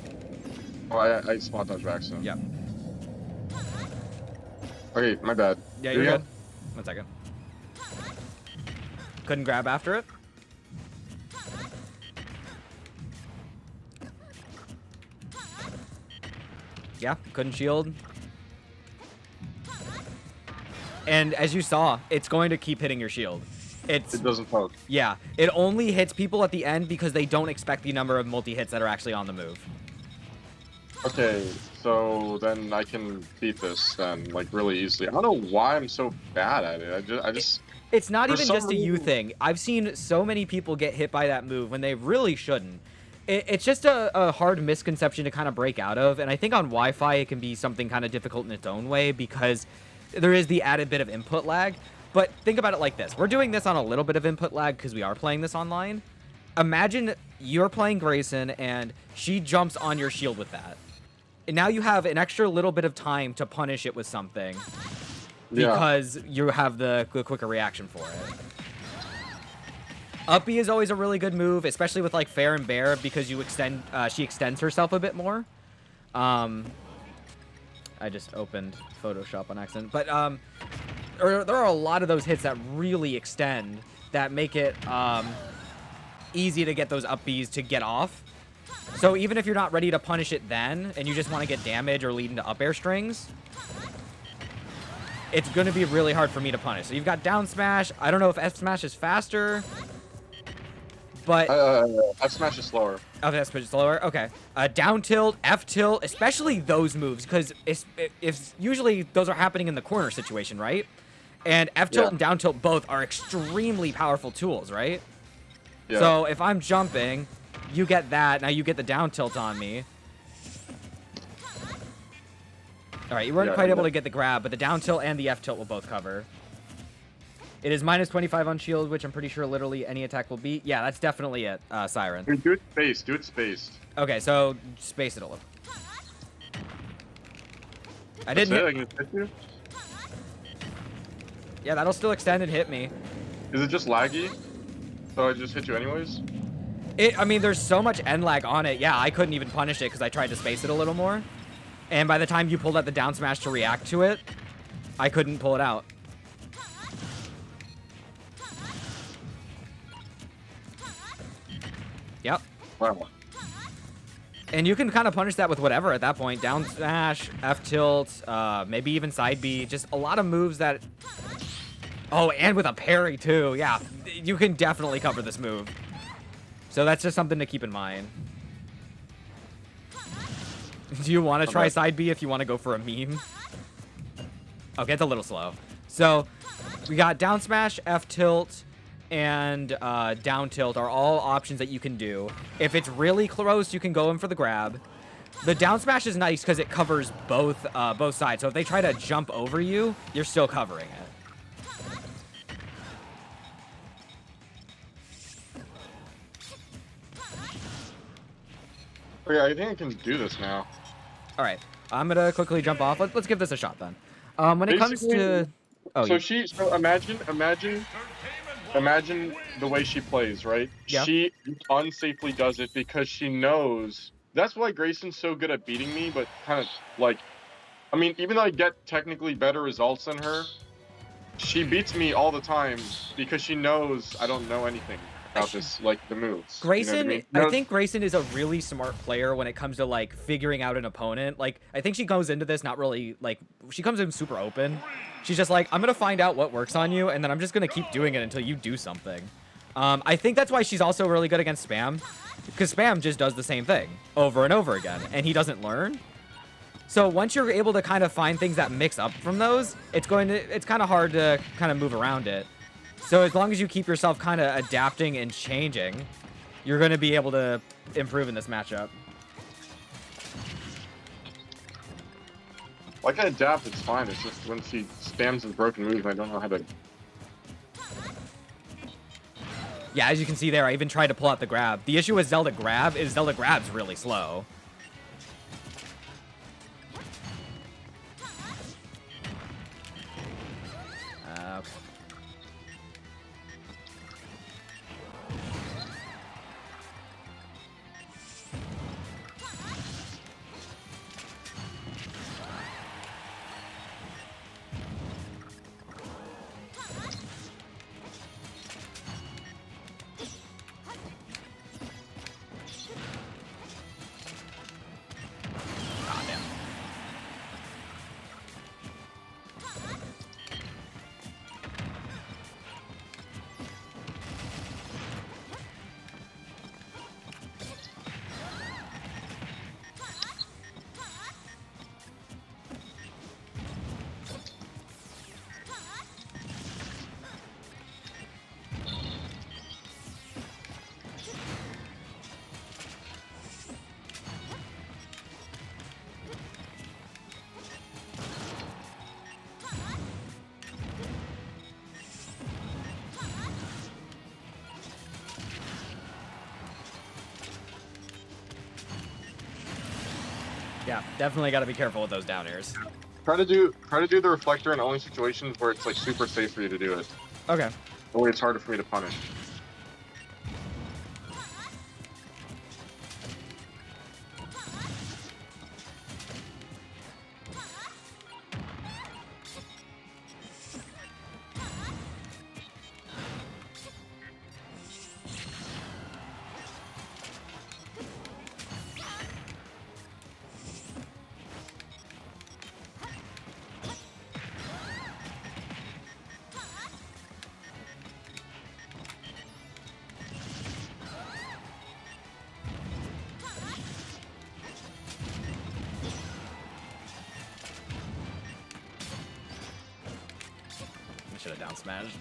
Oh, I spot dodge back, so. Yep. Okay, my bad. Yeah, you're good. 1 second. Couldn't grab after it? Yeah, couldn't shield. And as you saw, it's going to keep hitting your shield. It doesn't poke. Yeah, it only hits people at the end because they don't expect the number of multi-hits that are actually on the move. Okay, so then I can beat this then, like, really easily. I don't know why I'm so bad at it. I just... It's not even just a you thing. I've seen so many people get hit by that move when they really shouldn't. It's just a hard misconception to kind of break out of, and I think on Wi-Fi it can be something kind of difficult in its own way because there is the added bit of input lag. But think about it like this. We're doing this on a little bit of input lag because we are playing this online. Imagine you're playing Grayson and she jumps on your shield with that. And now you have an extra little bit of time to punish it with something because you have the quicker reaction for it. Up B is always a really good move, especially with like Fair and Bear because you extend. She extends herself a bit more. I just opened Photoshop on accident, but there are a lot of those hits that really extend that make it easy to get those up Bs to get off. So even if you're not ready to punish it then, and you just want to get damage or lead into up air strings, it's going to be really hard for me to punish. So you've got down smash. I don't know if F smash is faster, but... F smash is slower. Oh, F smash is slower? Okay. Down tilt, F tilt, especially those moves, because if usually those are happening in the corner situation, right? And F tilt and down tilt both are extremely powerful tools, right? Yeah. So if I'm jumping... You get that. Now you get the down tilt on me. All right, you weren't quite able to get the grab, but the down tilt and the F tilt will both cover. It is minus 25 on shield, which I'm pretty sure literally any attack will beat. Yeah, that's definitely it, Siren. Do it spaced. Do it spaced. Okay, so space it a little. I didn't hit you? Yeah, that'll still extend and hit me. Is it just laggy? So I just hit you anyways? I mean, there's so much end lag on it. Yeah, I couldn't even punish it because I tried to space it a little more. And by the time you pulled out the down smash to react to it, I couldn't pull it out. Yep. Wow. And you can kind of punish that with whatever at that point. Down smash, F tilt, maybe even side B. Just a lot of moves that... Oh, and with a parry too. Yeah, you can definitely cover this move. So that's just something to keep in mind. Do you want to try side B if you want to go for a meme? Okay, it's a little slow. So we got down smash, F tilt, and down tilt are all options that you can do. If it's really close, you can go in for the grab. The down smash is nice because it covers both sides. So if they try to jump over you, you're still covering it. Oh, yeah, I think I can do this now. All right, I'm gonna quickly jump off. Let's give this a shot then. When it comes Basically, to so imagine the way she plays, right? Yeah. She unsafely does it because she knows. That's why Grayson's so good at beating me, but kind of like, I mean, even though I get technically better results than her, she beats me all the time because she knows I don't know anything about this, like the moves. Grayson, You know what I mean? I think Grayson is a really smart player when it comes to like figuring out an opponent. Like, I think she goes into this not really like, she comes in super open. She's just like, I'm gonna find out what works on you, and then I'm just gonna keep doing it until you do something. I think that's why she's also really good against Spam, because Spam just does the same thing over and over again, and he doesn't learn. So once you're able to kind of find things that mix up from those, it's kind of hard to kind of move around it. So as long as you keep yourself kind of adapting and changing, you're going to be able to improve in this matchup. I can adapt, it's fine. It's just when she spams his broken moves, I don't know how to. Yeah, as you can see there, I even tried to pull out the grab. The issue with Zelda grab is Zelda grab's really slow. Okay. Ah, damn. Yeah, definitely got to be careful with those down airs. Try to do the reflector in only situations where it's like super safe for you to do it. Okay. The way it's harder for me to punish. I should have down smashed.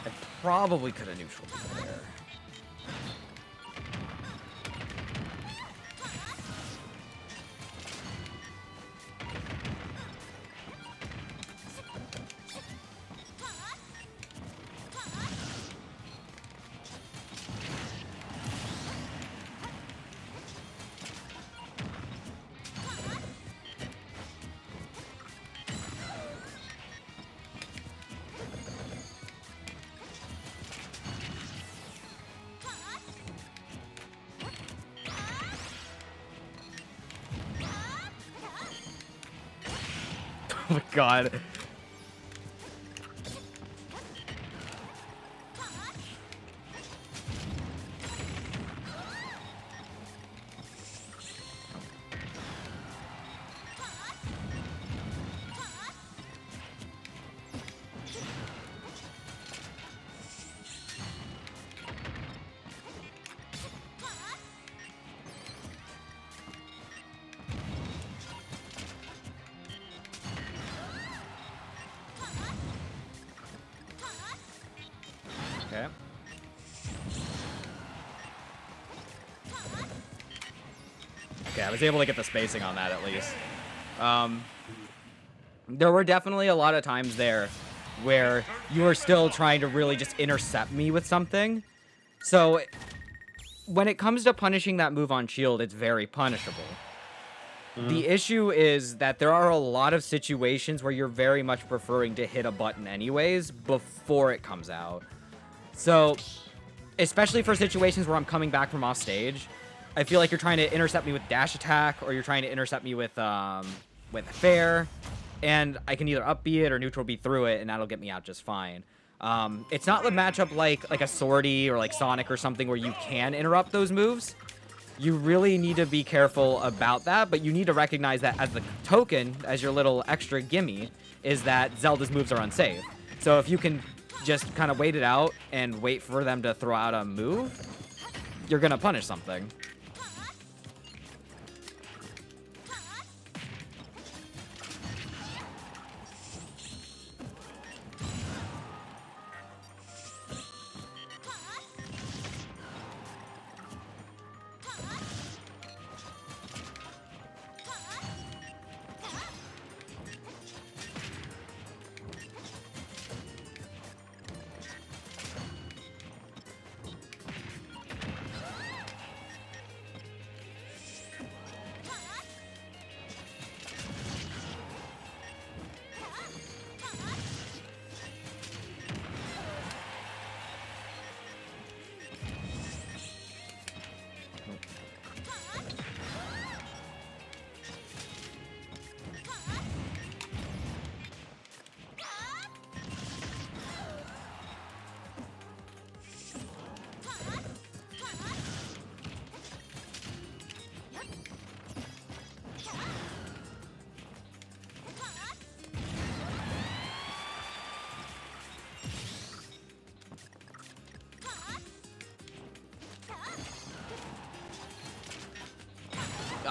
I probably could have neutral there. my god. Okay. Okay, I was able to get the spacing on that at least. There were definitely a lot of times there where you were still trying to really just intercept me with something. So when it comes to punishing that move on shield, it's very punishable. The issue is that there are a lot of situations where you're very much preferring to hit a button anyways before it comes out. So, especially for situations where I'm coming back from off stage, I feel like you're trying to intercept me with dash attack, or you're trying to intercept me with fair, and I can either up B it or neutral B through it, and that'll get me out just fine. It's not the matchup like a Swordy or like Sonic or something where you can interrupt those moves. You really need to be careful about that, but you need to recognize that as the token, as your little extra gimme, is that Zelda's moves are unsafe. So if you can just kind of wait it out and wait for them to throw out a move, you're going to punish something.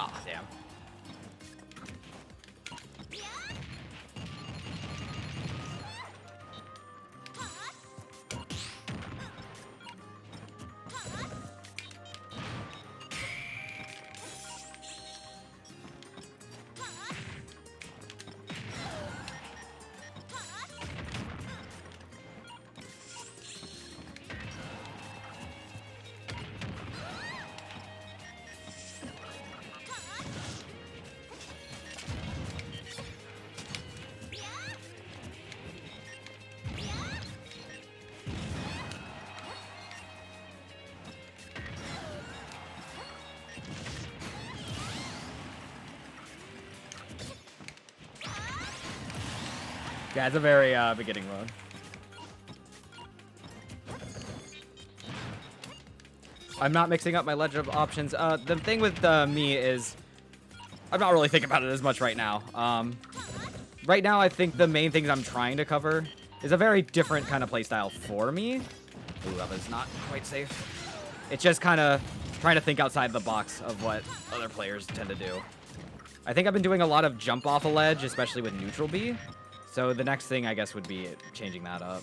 Oh, damn. Yeah, it's a very beginning mode. I'm not mixing up my ledge of options. The thing with me is I'm not really thinking about it as much right now. Right now, I think the main things I'm trying to cover is a very different kind of playstyle for me. Ooh, that was not quite safe. It's just kind of trying to think outside the box of what other players tend to do. I think I've been doing a lot of jump off a ledge, especially with neutral B. So the next thing, I guess, would be changing that up.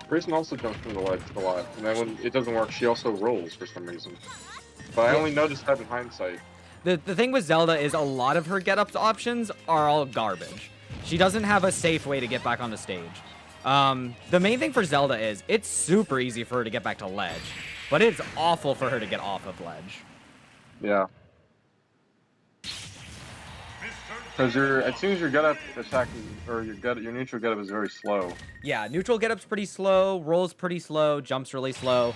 Grayson also jumps from the ledge a lot, and then when it doesn't work, she also rolls for some reason. But I only noticed that in hindsight. The thing with Zelda is a lot of her get-up options are all garbage. She doesn't have a safe way to get back on the stage. The main thing for Zelda is it's super easy for her to get back to ledge, but it's awful for her to get off of ledge. Yeah. Because as soon as your get-up attack, or your neutral get-up is very slow. Yeah, neutral get-up's pretty slow, roll's pretty slow, jump's really slow.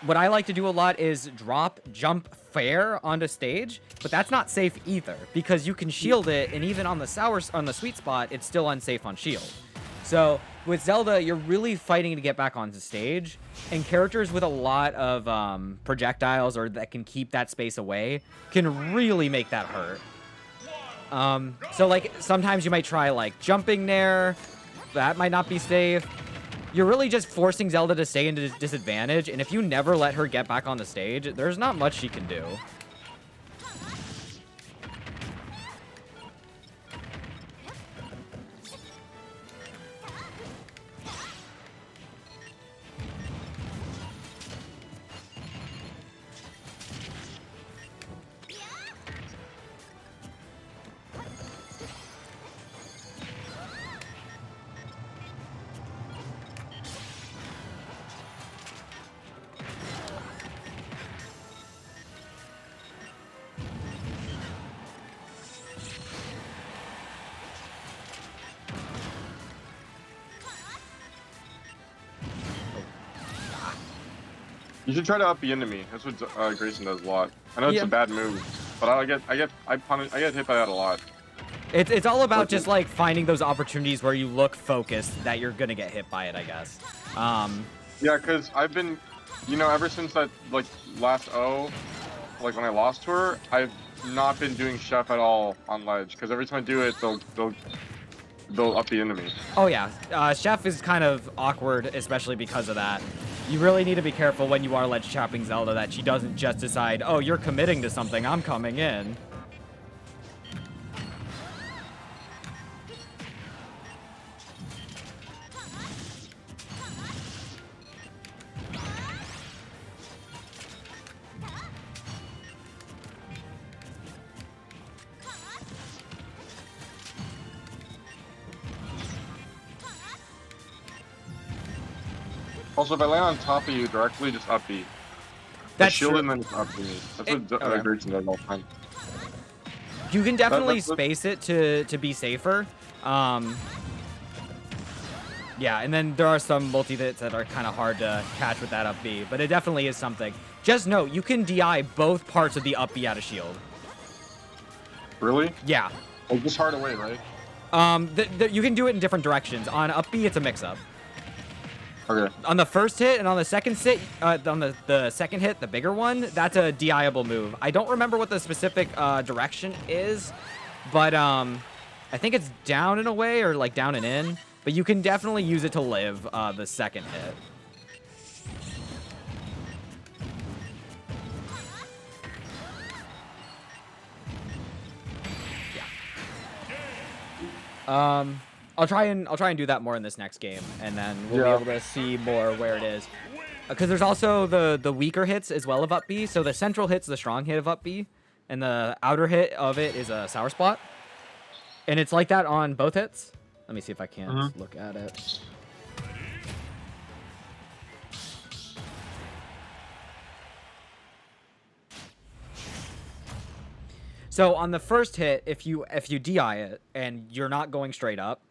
what I like to do a lot is drop jump fair onto stage, but that's not safe either because you can shield it, and even on the sweet spot, it's still unsafe on shield. So with Zelda, you're really fighting to get back onto stage, and characters with a lot of projectiles or that can keep that space away can really make that hurt. So like sometimes you might try like jumping there, that might not be safe. You're really just forcing Zelda to stay into disadvantage, and if you never let her get back on the stage, there's not much she can do. You should try to up the enemy. That's what Grayson does a lot. I know it's a bad move, but I get hit by that a lot. It's all about just like finding those opportunities where you look focused that you're gonna get hit by it, I guess. Yeah, because I've been, you know, ever since that like last O, like when I lost to her, I've not been doing Chef at all on ledge. Because every time I do it, they'll up the enemy. Oh yeah, Chef is kind of awkward, especially because of that. You really need to be careful when you are ledge chopping Zelda that she doesn't just decide, oh, you're committing to something, I'm coming in. Also, if I land on top of you directly, just up B. That's shield true. and then just up B. That's what Grayson does all the time. You can definitely space it to be safer. Yeah, and then there are some multi-hits that are kind of hard to catch with that up B, but it definitely is something. Just note, you can DI both parts of the up B out of shield. Really? Yeah. Like just hard away, right? You can do it in different directions. On up B, it's a mix-up. Okay. On the first hit and on the second hit, the second hit, the bigger one, that's a DI-able move. I don't remember what the specific direction is, but I think it's down and away or like down and in. But you can definitely use it to live the second hit. Yeah. I'll try and do that more in this next game, and then we'll be able to see more where it is. Because there's also the weaker hits as well of up B. So the central hit's the strong hit of up B, and the outer hit of it is a sour spot. And it's like that on both hits. Let me see if I can look at it. So on the first hit, if you DI it and you're not going straight up,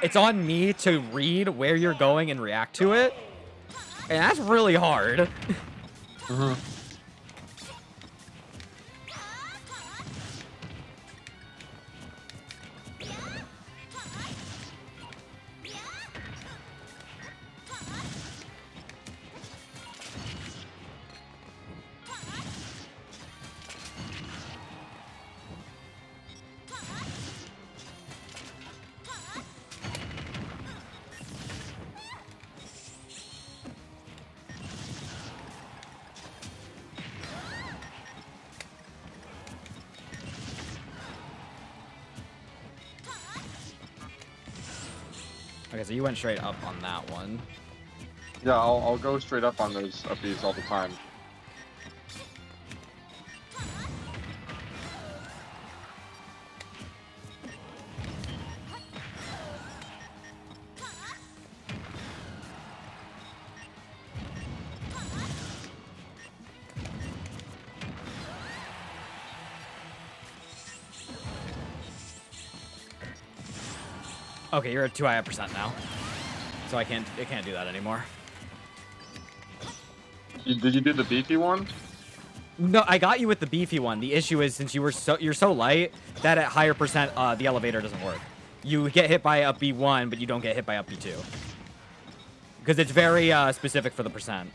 it's on me to read where you're going and react to it. And that's really hard. Okay, so you went straight up on that one. Yeah, I'll go straight up on those up Bs all the time. Okay, you're at 2% now. So it can't do that anymore. Did you do the beefy one? No, I got you with the beefy one. The issue is since you're so light that at higher percent the elevator doesn't work. You get hit by up B1, but you don't get hit by up B2. Because it's very specific for the percent.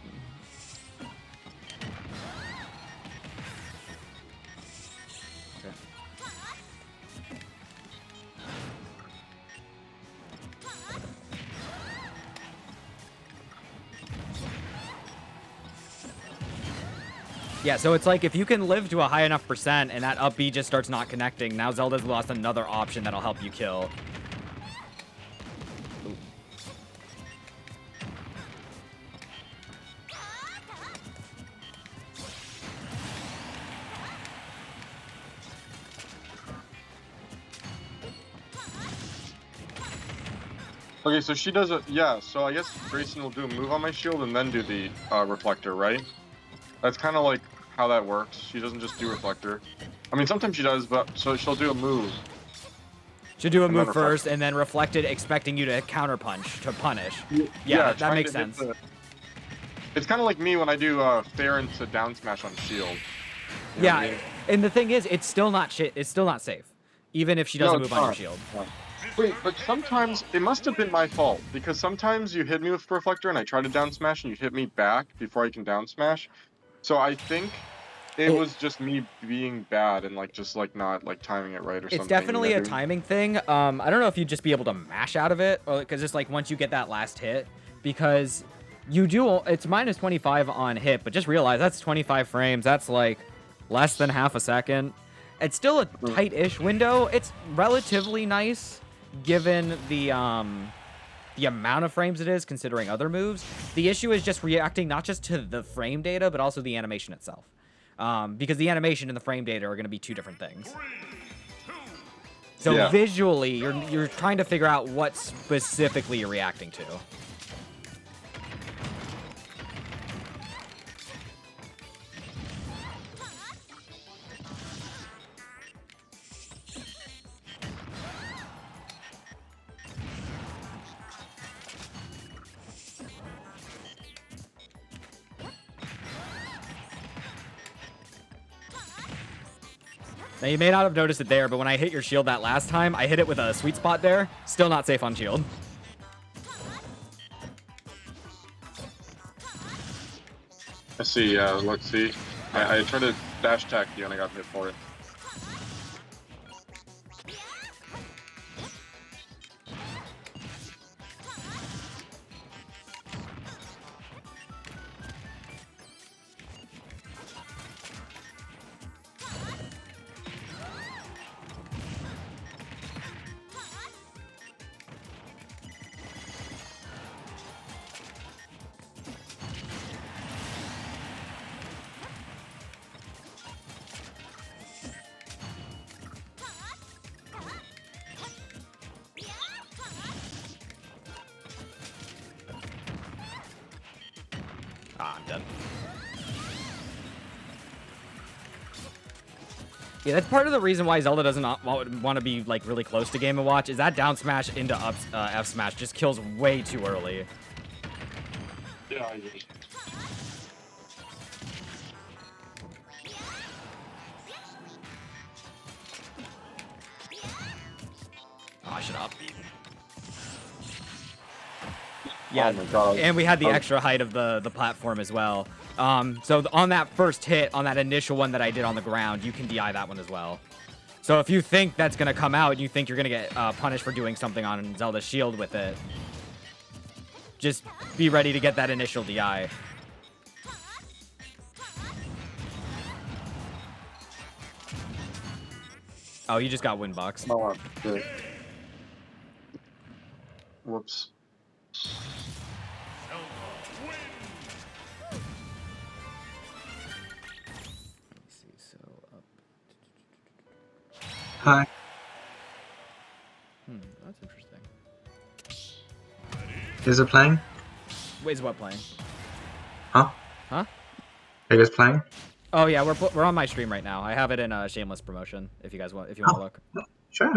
Yeah, so it's like if you can live to a high enough percent and that up B just starts not connecting, now Zelda's lost another option that'll help you kill. Okay, so she does it. Yeah, so I guess Grayson will do a move on my shield and then do the reflector, right? That's kind of like how that works. She doesn't just do reflector. I mean, sometimes she does, but so she'll do a move. She'll do a move first and then reflect it, expecting you to counterpunch, to punish. Yeah, that makes sense. It's kind of like me when I do fair into down smash on shield. Yeah, I mean? And the thing is, it's still not shit. It's still not safe, even if she doesn't move on your shield. Wait, but sometimes it must have been my fault because sometimes you hit me with reflector and I try to down smash and you hit me back before I can down smash. So I think it was just me being bad and just not timing it right or something. It's definitely a timing thing. I don't know if you'd just be able to mash out of it, or because it's like once you get that last hit, because you do. It's minus 25 on hit, but just realize that's 25 frames. That's like less than half a second. It's still a tight-ish window. It's relatively nice given the amount of frames it is, considering other moves. The issue is just reacting not just to the frame data, but also the animation itself. Because the animation and the frame data are going to be two different things. So visually, you're trying to figure out what specifically you're reacting to. Now, you may not have noticed it there, but when I hit your shield that last time, I hit it with a sweet spot there. Still not safe on shield. I see, yeah, let's see. I tried to dash attack you and I got hit for it. I'm done. Yeah, that's part of the reason why Zelda does not want to be really close to Game & Watch, is that down smash into up F smash just kills way too early. Yeah, I agree. Oh, I should up beat. Yeah, oh my God. And we had the extra height of the platform as well. So on that first hit, on that initial one that I did on the ground, you can DI that one as well. So if you think that's going to come out and you think you're going to get punished for doing something on Zelda's shield with it, just be ready to get that initial DI. Oh, you just got windbox. Oh, good. Whoops. Hi. That's interesting. Is it playing? Wait, is what playing? Huh? Huh? Are you guys playing? Oh yeah, we're on my stream right now. I have it in a shameless promotion. If you want to look. Sure.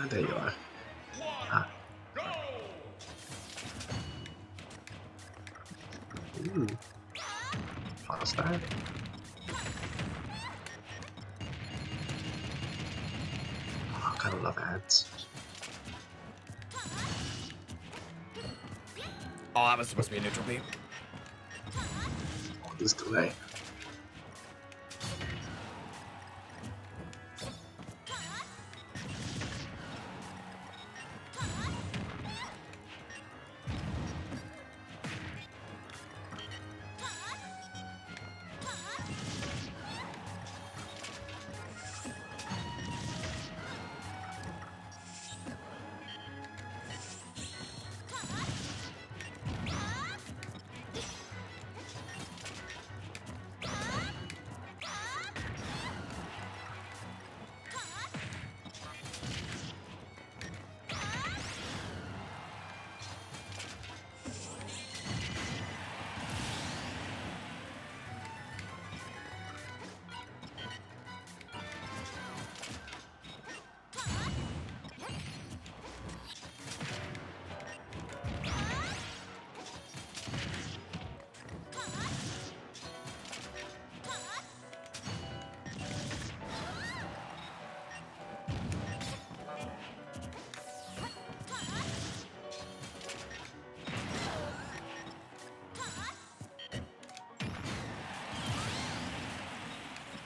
There you are. Ooh. Pause that. Oh, I kind of love ads. Oh, that was supposed to be a neutral B. Oh, this delay.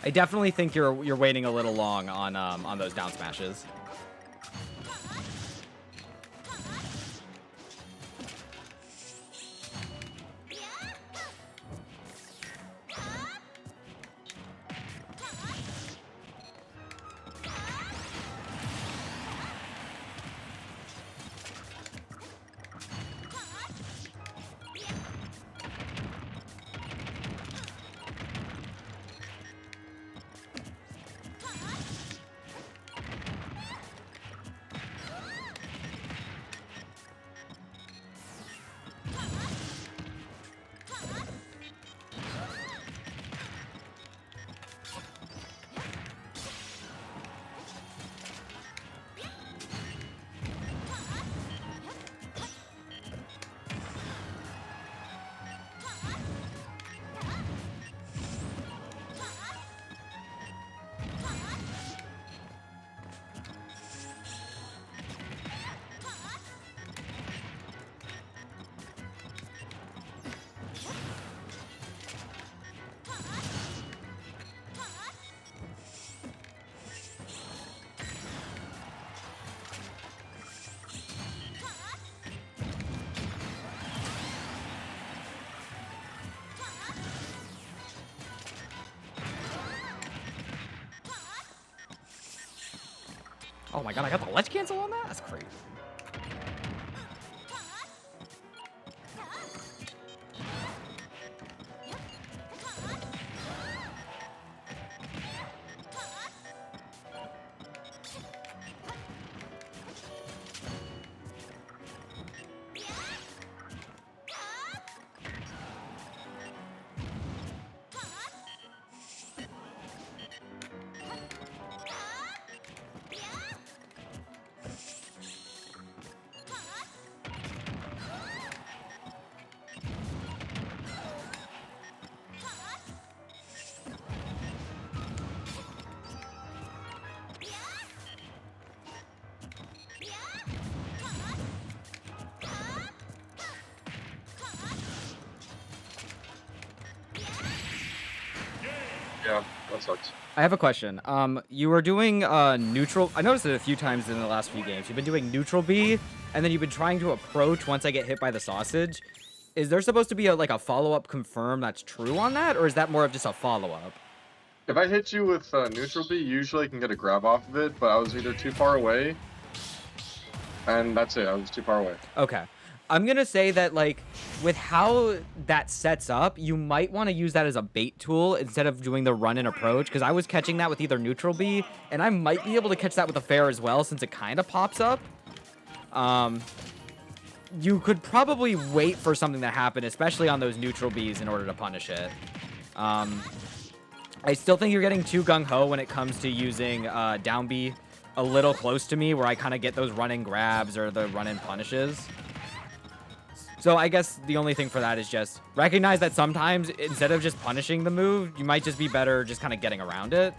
I definitely think you're waiting a little long on those down smashes. Oh my god, I got the ledge cancel on that? That's crazy. Yeah, that sucks. I have a question. You were doing neutral. I noticed it a few times in the last few games. You've been doing neutral B, and then you've been trying to approach once I get hit by the sausage. Is there supposed to be like a follow-up confirm that's true on that, or is that more of just a follow-up? If I hit you with neutral B, usually I can get a grab off of it, but I was either too far away, and that's it. I was too far away. Okay. I'm gonna say that, like, with how that sets up, you might want to use that as a bait tool instead of doing the run and approach, because I was catching that with either neutral B, and I might be able to catch that with a fair as well, since it kind of pops up. You could probably wait for something to happen, especially on those neutral Bs, in order to punish it. I still think you're getting too gung-ho when it comes to using down B a little close to me, where I kind of get those run-in grabs or the run-in punishes. So I guess the only thing for that is just recognize that sometimes instead of just punishing the move, you might just be better just kind of getting around it.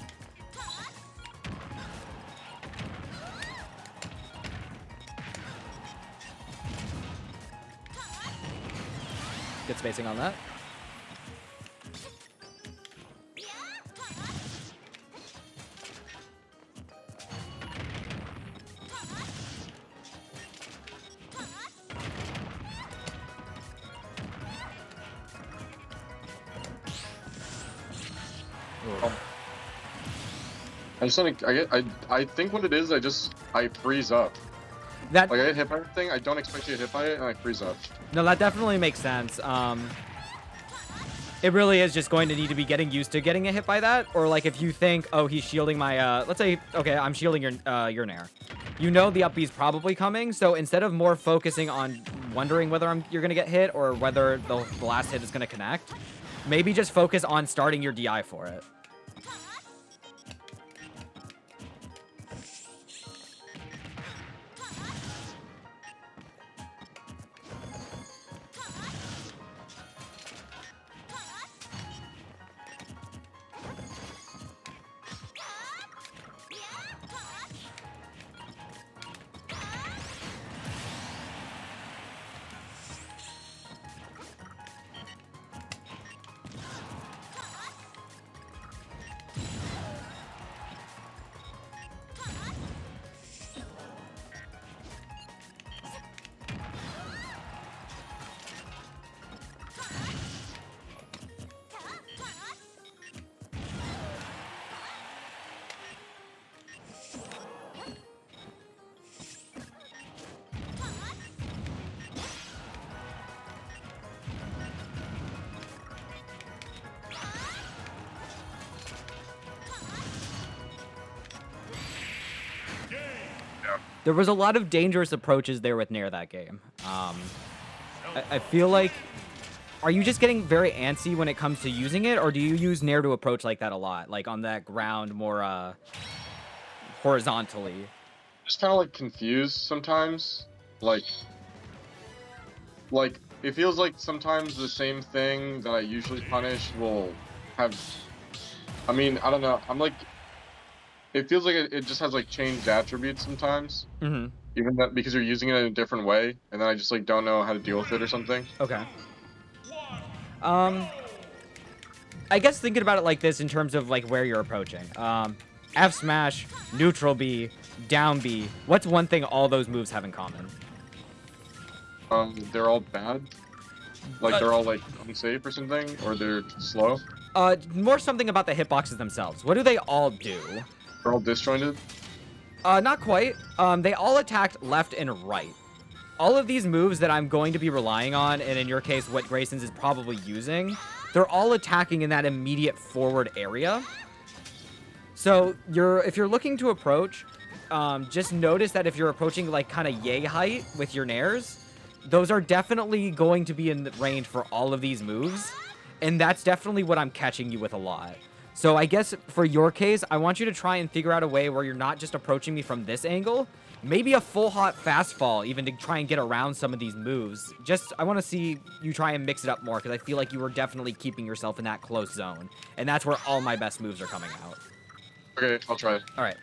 Good spacing on that. I just want to. I think what it is. I freeze up. That Like I get hit by everything. I don't expect to get hit by it, and I freeze up. No, that definitely makes sense. It really is just going to need to be getting used to getting a hit by that, or like if you think, oh, he's shielding my, let's say, okay, I'm shielding your Nair. You know the up B's probably coming, so instead of more focusing on wondering whether you're gonna get hit or whether the last hit is gonna connect, maybe just focus on starting your DI for it. There was a lot of dangerous approaches there with Nair that game. I feel like, are you just getting very antsy when it comes to using it, or do you use Nair to approach like that a lot, like on that ground more horizontally? Just kind of like confused sometimes. Like it feels like sometimes the same thing that I usually punish will have. I mean, I don't know. I'm like. It feels like it just has like changed attributes sometimes. Mm-hmm. Even that because you're using it in a different way, and then I just like don't know how to deal with it or something. Okay. I guess thinking about it like this in terms of like where you're approaching. F smash, neutral B, down B. What's one thing all those moves have in common? They're all bad. Like they're all like unsafe or something, or they're slow. More something about the hitboxes themselves. What do they all do? They're all disjointed. Not quite. They all attacked left and right. All of these moves that I'm going to be relying on, and in your case, what Grayson's is probably using, they're all attacking in that immediate forward area. So if you're looking to approach, just notice that if you're approaching like kind of yay height with your nairs, those are definitely going to be in the range for all of these moves. And that's definitely what I'm catching you with a lot. So I guess for your case, I want you to try and figure out a way where you're not just approaching me from this angle. Maybe a full hot fast fall, even to try and get around some of these moves. I want to see you try and mix it up more, because I feel like you were definitely keeping yourself in that close zone. And that's where all my best moves are coming out. Okay, I'll try. All right.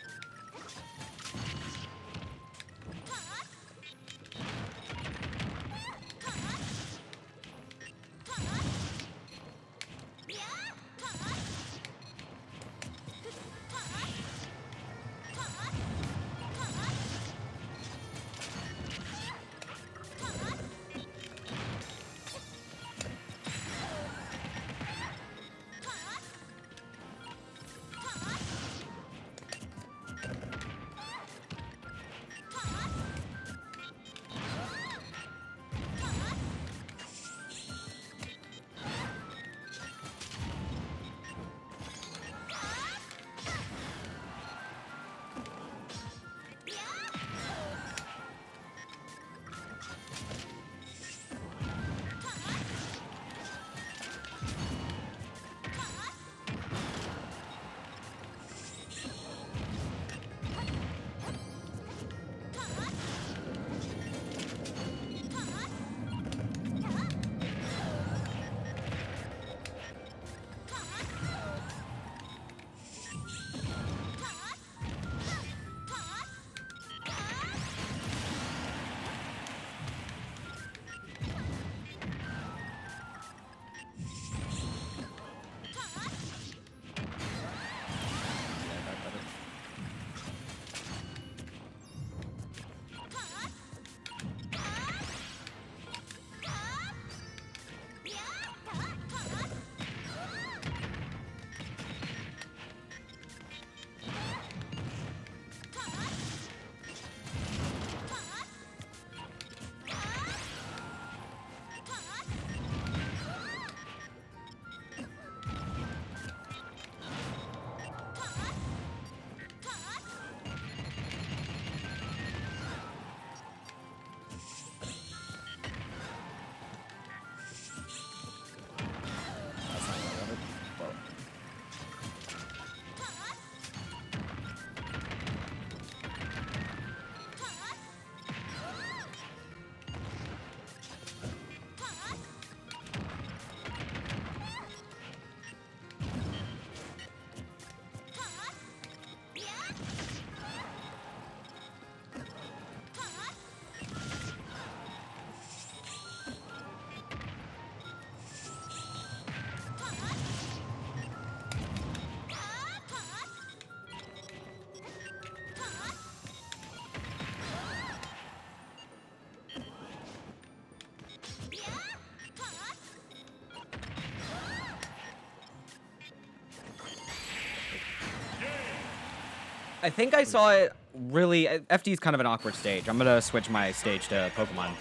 I think I saw it really. FD is kind of an awkward stage. I'm gonna switch my stage to Pokemon,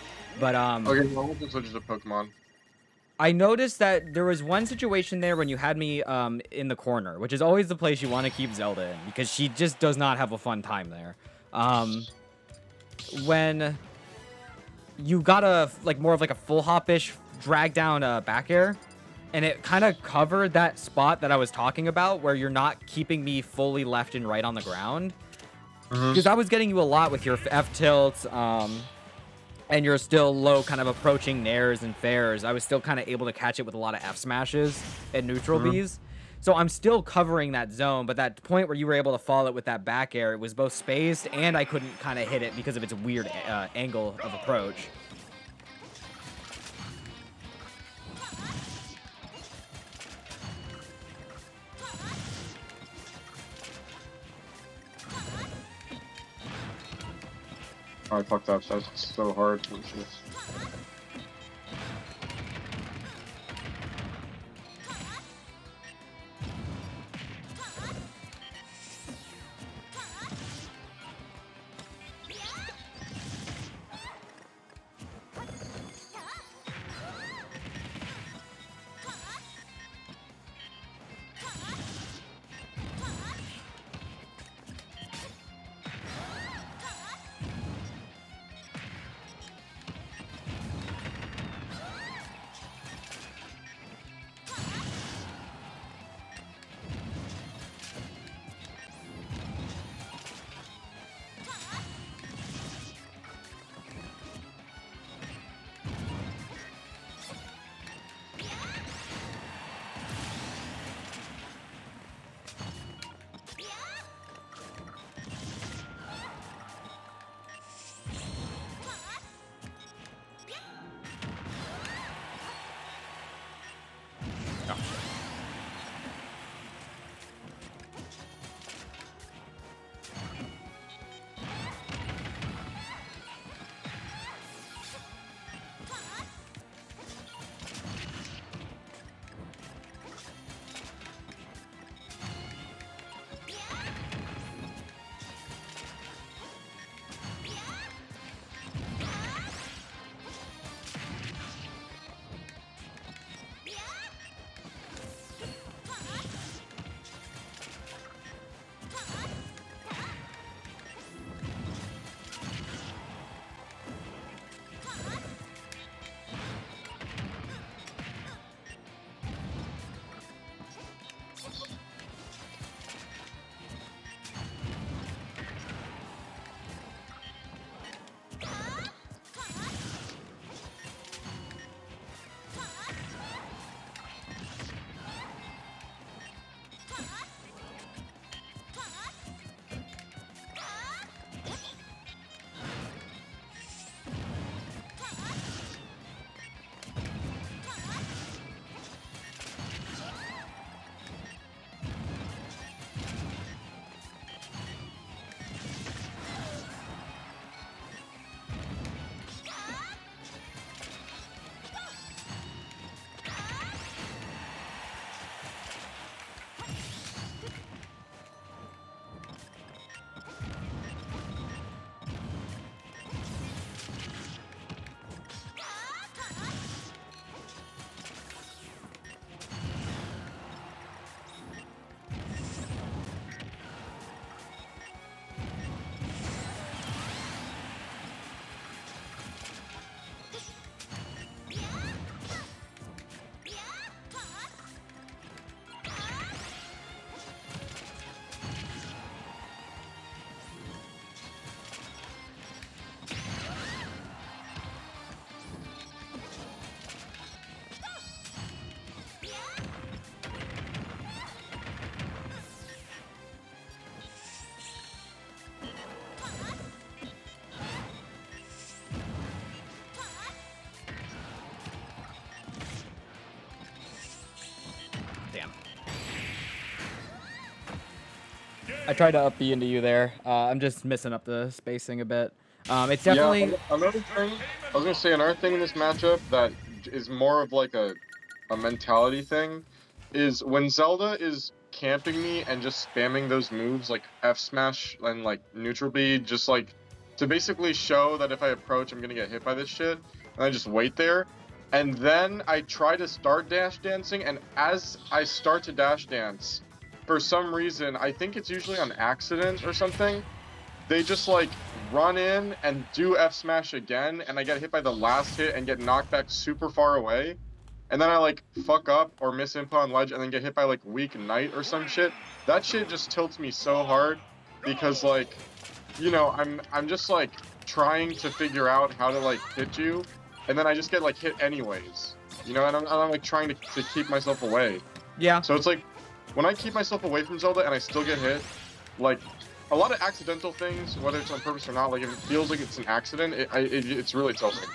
but Okay, well, we'll just switch to Pokemon. I noticed that there was one situation there when you had me in the corner, which is always the place you want to keep Zelda in because she just does not have a fun time there. When you got a more of like a full hop-ish drag down back air, and it kind of covered that spot that I was talking about where you're not keeping me fully left and right on the ground. Because I was getting you a lot with your F tilts, and you're still low, kind of approaching nairs and fairs. I was still kind of able to catch it with a lot of F smashes and neutral Bs. So I'm still covering that zone, but that point where you were able to follow it with that back air, it was both spaced and I couldn't kind of hit it because of its weird angle of approach. Oh, I fucked up. That's so hard. I tried to up B into you there. I'm just messing up the spacing a bit. It's definitely... Yeah, another thing, I was gonna say another thing in this matchup that is more of like a mentality thing is when Zelda is camping me and just spamming those moves like F smash and like neutral B, just like to basically show that if I approach, I'm gonna get hit by this shit, and I just wait there. And then I try to start dash dancing, and as I start to dash dance, for some reason, I think it's usually on accident or something, they just like run in and do F smash again, and I get hit by the last hit and get knocked back super far away. And then I like fuck up or miss input on ledge and then get hit by like weak knight or some shit. That shit just tilts me so hard because like, you know, I'm just like trying to figure out how to like hit you, and then I just get like hit anyways. You know, and I'm like trying to keep myself away. Yeah. So it's like when I keep myself away from Zelda and I still get hit, like a lot of accidental things, whether it's on purpose or not, like if it feels like it's an accident, it's really tilting.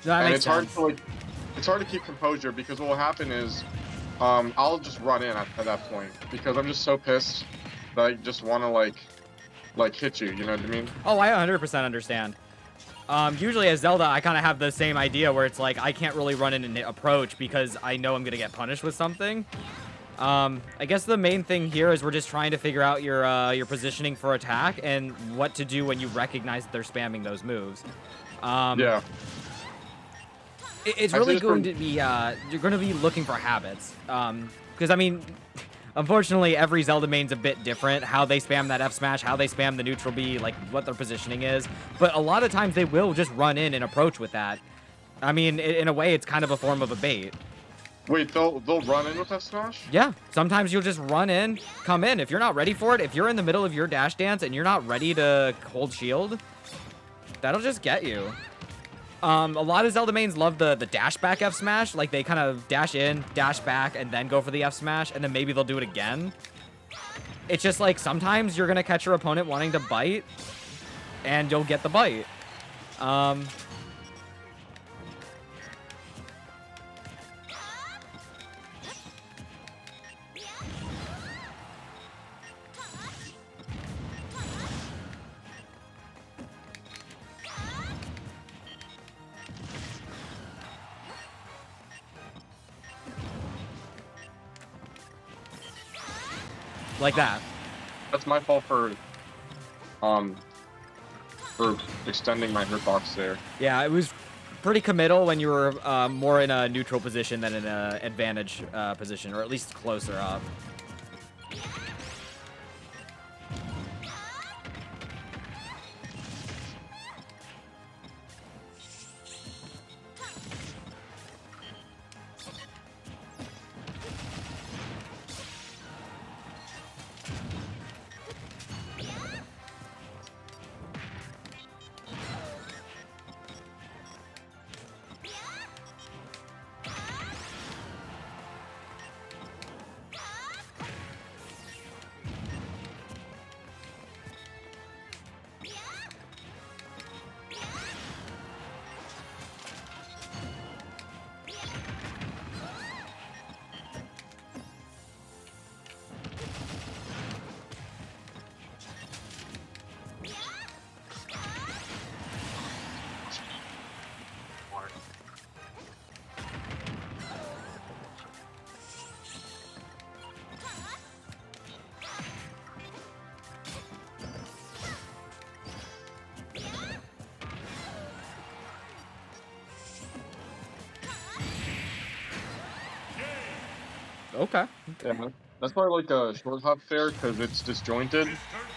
That And makes it's hard sense. to like, it's hard to keep composure because what will happen is, I'll just run in at that point because I'm just so pissed that I just want to like hit you. You know what I mean? Oh, I 100% understand. Usually as Zelda, I kind of have the same idea where it's like I can't really run in and approach because I know I'm gonna get punished with something. I guess the main thing here is we're just trying to figure out your positioning for attack and what to do when you recognize that they're spamming those moves. Yeah. It's I really just going to be you're going to be looking for habits. Because I mean, unfortunately, every Zelda main's a bit different. How they spam that F smash, how they spam the neutral B, like what their positioning is. But a lot of times they will just run in and approach with that. I mean, in a way, it's kind of a form of a bait. Wait, they'll run in with F smash? Yeah, sometimes you'll just run in, come in. If you're not ready for it, if you're in the middle of your dash dance and you're not ready to hold shield, that'll just get you. A lot of Zelda mains love the dash back F smash. Like they kind of dash in, dash back, and then go for the F smash, and then maybe they'll do it again. It's just like sometimes you're gonna catch your opponent wanting to bite, and you'll get the bite. Like that. That's my fault for extending my hitbox there. Yeah, it was pretty committal when you were more in a neutral position than in an advantage position, or at least closer up. Okay. Yeah, that's why I like a short hop fair because it's disjointed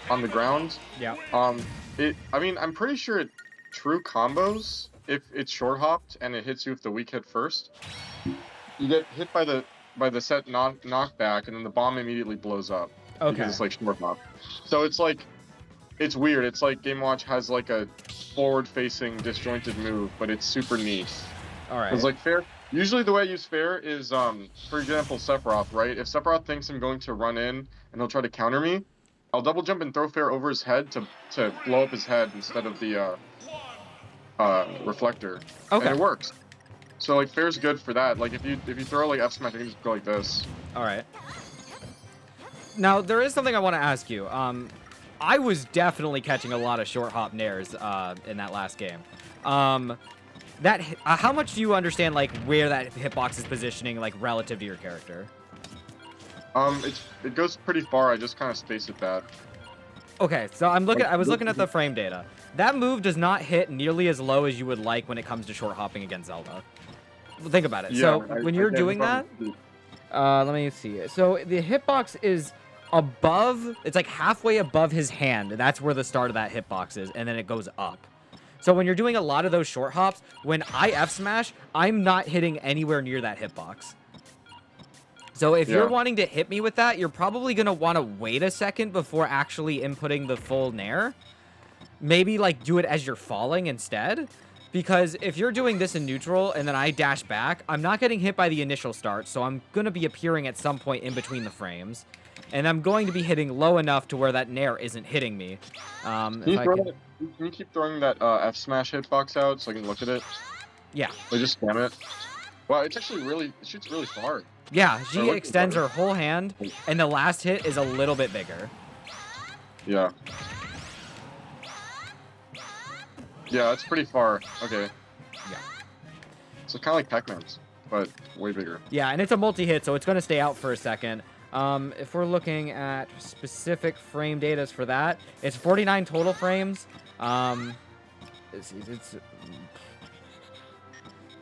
on the ground. Yeah. I mean, I'm pretty sure it true combos if it's short hopped and it hits you with the weak hit first. You get hit by the set knockback, and then the bomb immediately blows up. Okay. Because it's like short hop. So it's like, it's weird. It's like Game Watch has like a forward-facing disjointed move, but it's super neat. All right. It's like fair. Usually the way I use fair is, for example, Sephiroth, right? If Sephiroth thinks I'm going to run in and he'll try to counter me, I'll double jump and throw fair over his head to blow up his head instead of the reflector. Okay. And it works. So like fair's good for that. Like if you throw like F smash, you can just go like this. All right. Now there is something I want to ask you. I was definitely catching a lot of short hop nairs in that last game. How much do you understand like where that hitbox is positioning like relative to your character? It goes pretty far. I just kind of space it back. Okay, so I was looking at the Look- frame data. That move does not hit nearly as low as you would like when it comes to short hopping against Zelda. Think about it. So when you're doing that, let me see. So the hitbox is above, it's like halfway above his hand. That's where the start of that hitbox is, and then it goes up. So when you're doing a lot of those short hops, when I F smash, I'm not hitting anywhere near that hitbox. So if you're wanting to hit me with that, you're probably going to want to wait a second before actually inputting the full nair. Maybe like do it as you're falling instead. Because if you're doing this in neutral and then I dash back, I'm not getting hit by the initial start. So I'm going to be appearing at some point in between the frames. And I'm going to be hitting low enough to where that nair isn't hitting me. Can you keep throwing that F smash hitbox out so I can look at it? Yeah. Or just spam it? Wow, it's actually it shoots really far. Yeah, she extends her whole hand, and the last hit is a little bit bigger. Yeah. Yeah, it's pretty far. Okay. Yeah. So kind of like Pac-Man's, but way bigger. Yeah, and it's a multi-hit, so it's going to stay out for a second. If we're looking at specific frame data for that, it's 49 total frames.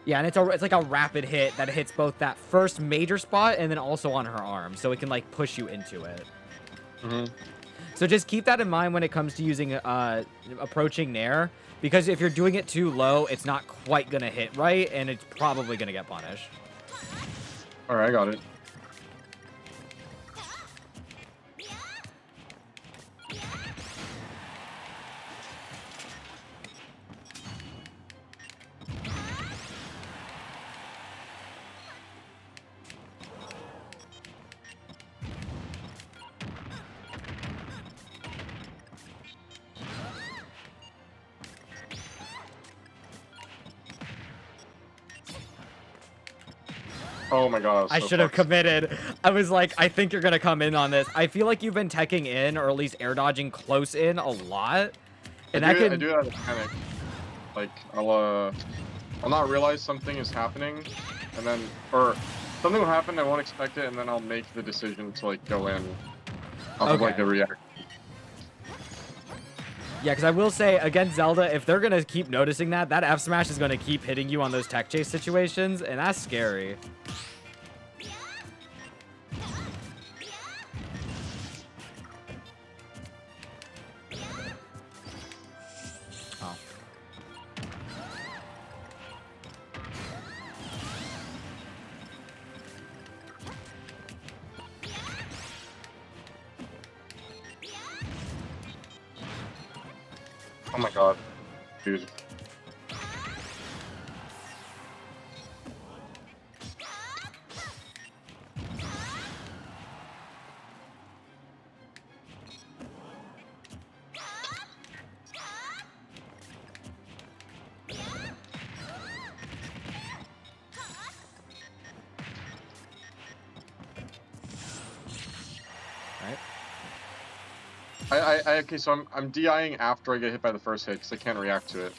Yeah, and it's like a rapid hit that hits both that first major spot and then also on her arm, so it can like push you into it. So just keep that in mind when it comes to using approaching nair, because if you're doing it too low, it's not quite gonna hit right, and it's probably gonna get punished. All right, I got it. Oh my god, I should have committed. I was like, I think you're gonna come in on this. I feel like you've been teching in, or at least air dodging close in a lot. And I do it out of panic. Like, I'll not realize something is happening, and then, or something will happen, I won't expect it, and then I'll make the decision to, like, go in off of, like, the reaction. Yeah, because I will say, against Zelda, if they're gonna keep noticing that F smash is gonna keep hitting you on those tech chase situations, and that's scary. Oh. Oh my god. Dude. Okay, so I'm DIing after I get hit by the first hit because I can't react to it.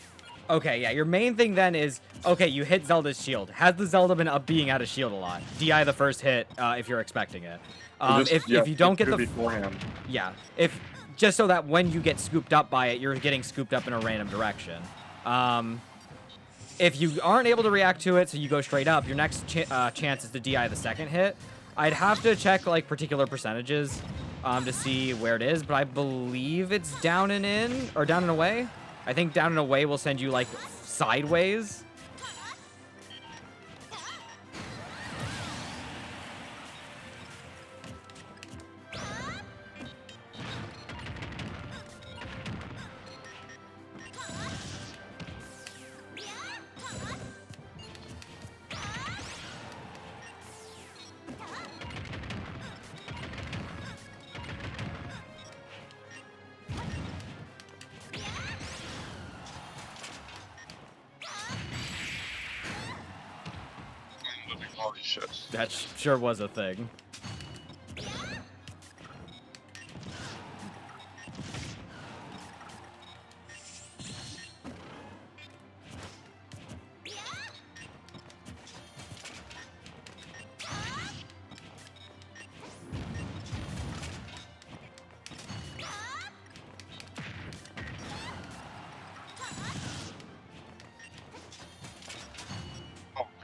Okay, yeah, your main thing then is, okay, you hit Zelda's shield. Has the Zelda been being out of shield a lot? DI the first hit if you're expecting it. If you don't get the beforehand. Yeah, just so that when you get scooped up by it, you're getting scooped up in a random direction. If you aren't able to react to it, so you go straight up, your next chance is to DI the second hit. I'd have to check like particular percentages to see where it is, but I believe it's down and in, or down and away. I think down and away will send you like sideways. Holy shit. That sure was a thing.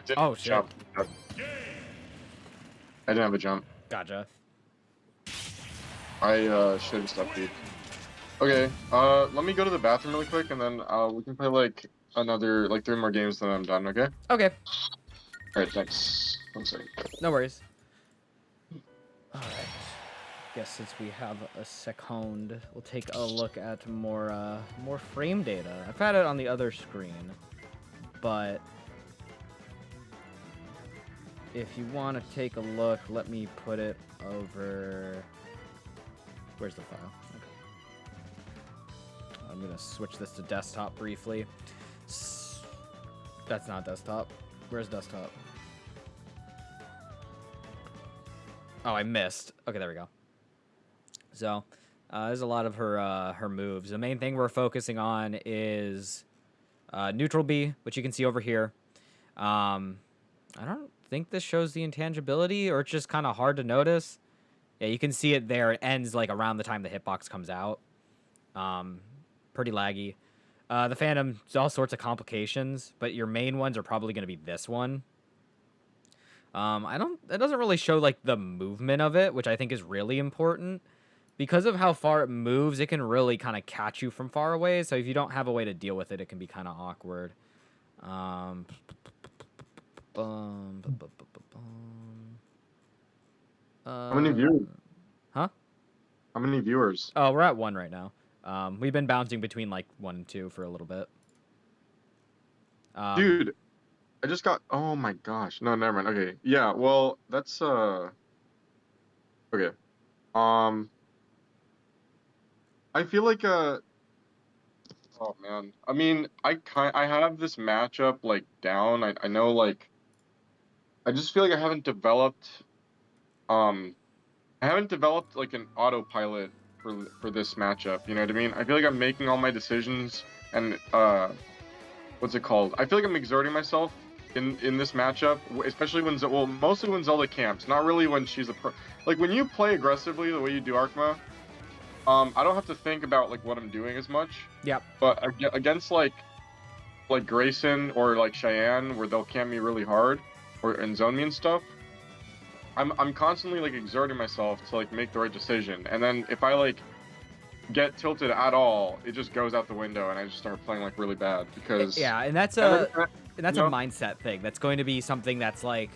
Didn't Oh, shit. jump. I didn't have a jump. Gotcha. I should have stepped deep. Okay, let me go to the bathroom really quick, and then we can play like another 3 more games, then I'm done. Okay. Okay. All right. Thanks. One second. No worries. All right. Guess since we have a second, we'll take a look at more frame data. I've had it on the other screen, but if you want to take a look, let me put it over. Where's the file? Okay. I'm gonna switch this to desktop briefly. That's not desktop. Where's desktop? Oh, I missed. Okay, there we go. So, there's a lot of her moves. The main thing we're focusing on is neutral B, which you can see over here. I don't think this shows the intangibility, or it's just kind of hard to notice. Yeah, you can see it there. It ends like around the time the hitbox comes out. Pretty laggy. The Phantom, all sorts of complications, but your main ones are probably going to be this one. It doesn't really show like the movement of it, which I think is really important. Because of how far it moves, it can really kind of catch you from far away. So if you don't have a way to deal with it, it can be kind of awkward. How many viewers? Huh? How many viewers? Oh, we're at 1 right now. We've been bouncing between like 1 and 2 for a little bit. Dude, I just got. Oh my gosh. No, never mind. Okay. Yeah. Well, that's Okay. I feel like Oh man. I mean, I have this matchup like down. I know like. I just feel like I haven't developed like an autopilot for this matchup. You know what I mean? I feel like I'm making all my decisions and what's it called? I feel like I'm exerting myself in this matchup, especially mostly when Zelda camps. Not really when she's a pro. Like when you play aggressively the way you do Arkma, I don't have to think about like what I'm doing as much. Yep. But against like Grayson or like Cheyenne, where they'll camp me really hard and zone me and stuff, I'm constantly like exerting myself to like make the right decision, and then if I like get tilted at all, it just goes out the window, and I just start playing like really bad because and that's a mindset thing. That's going to be something that's like,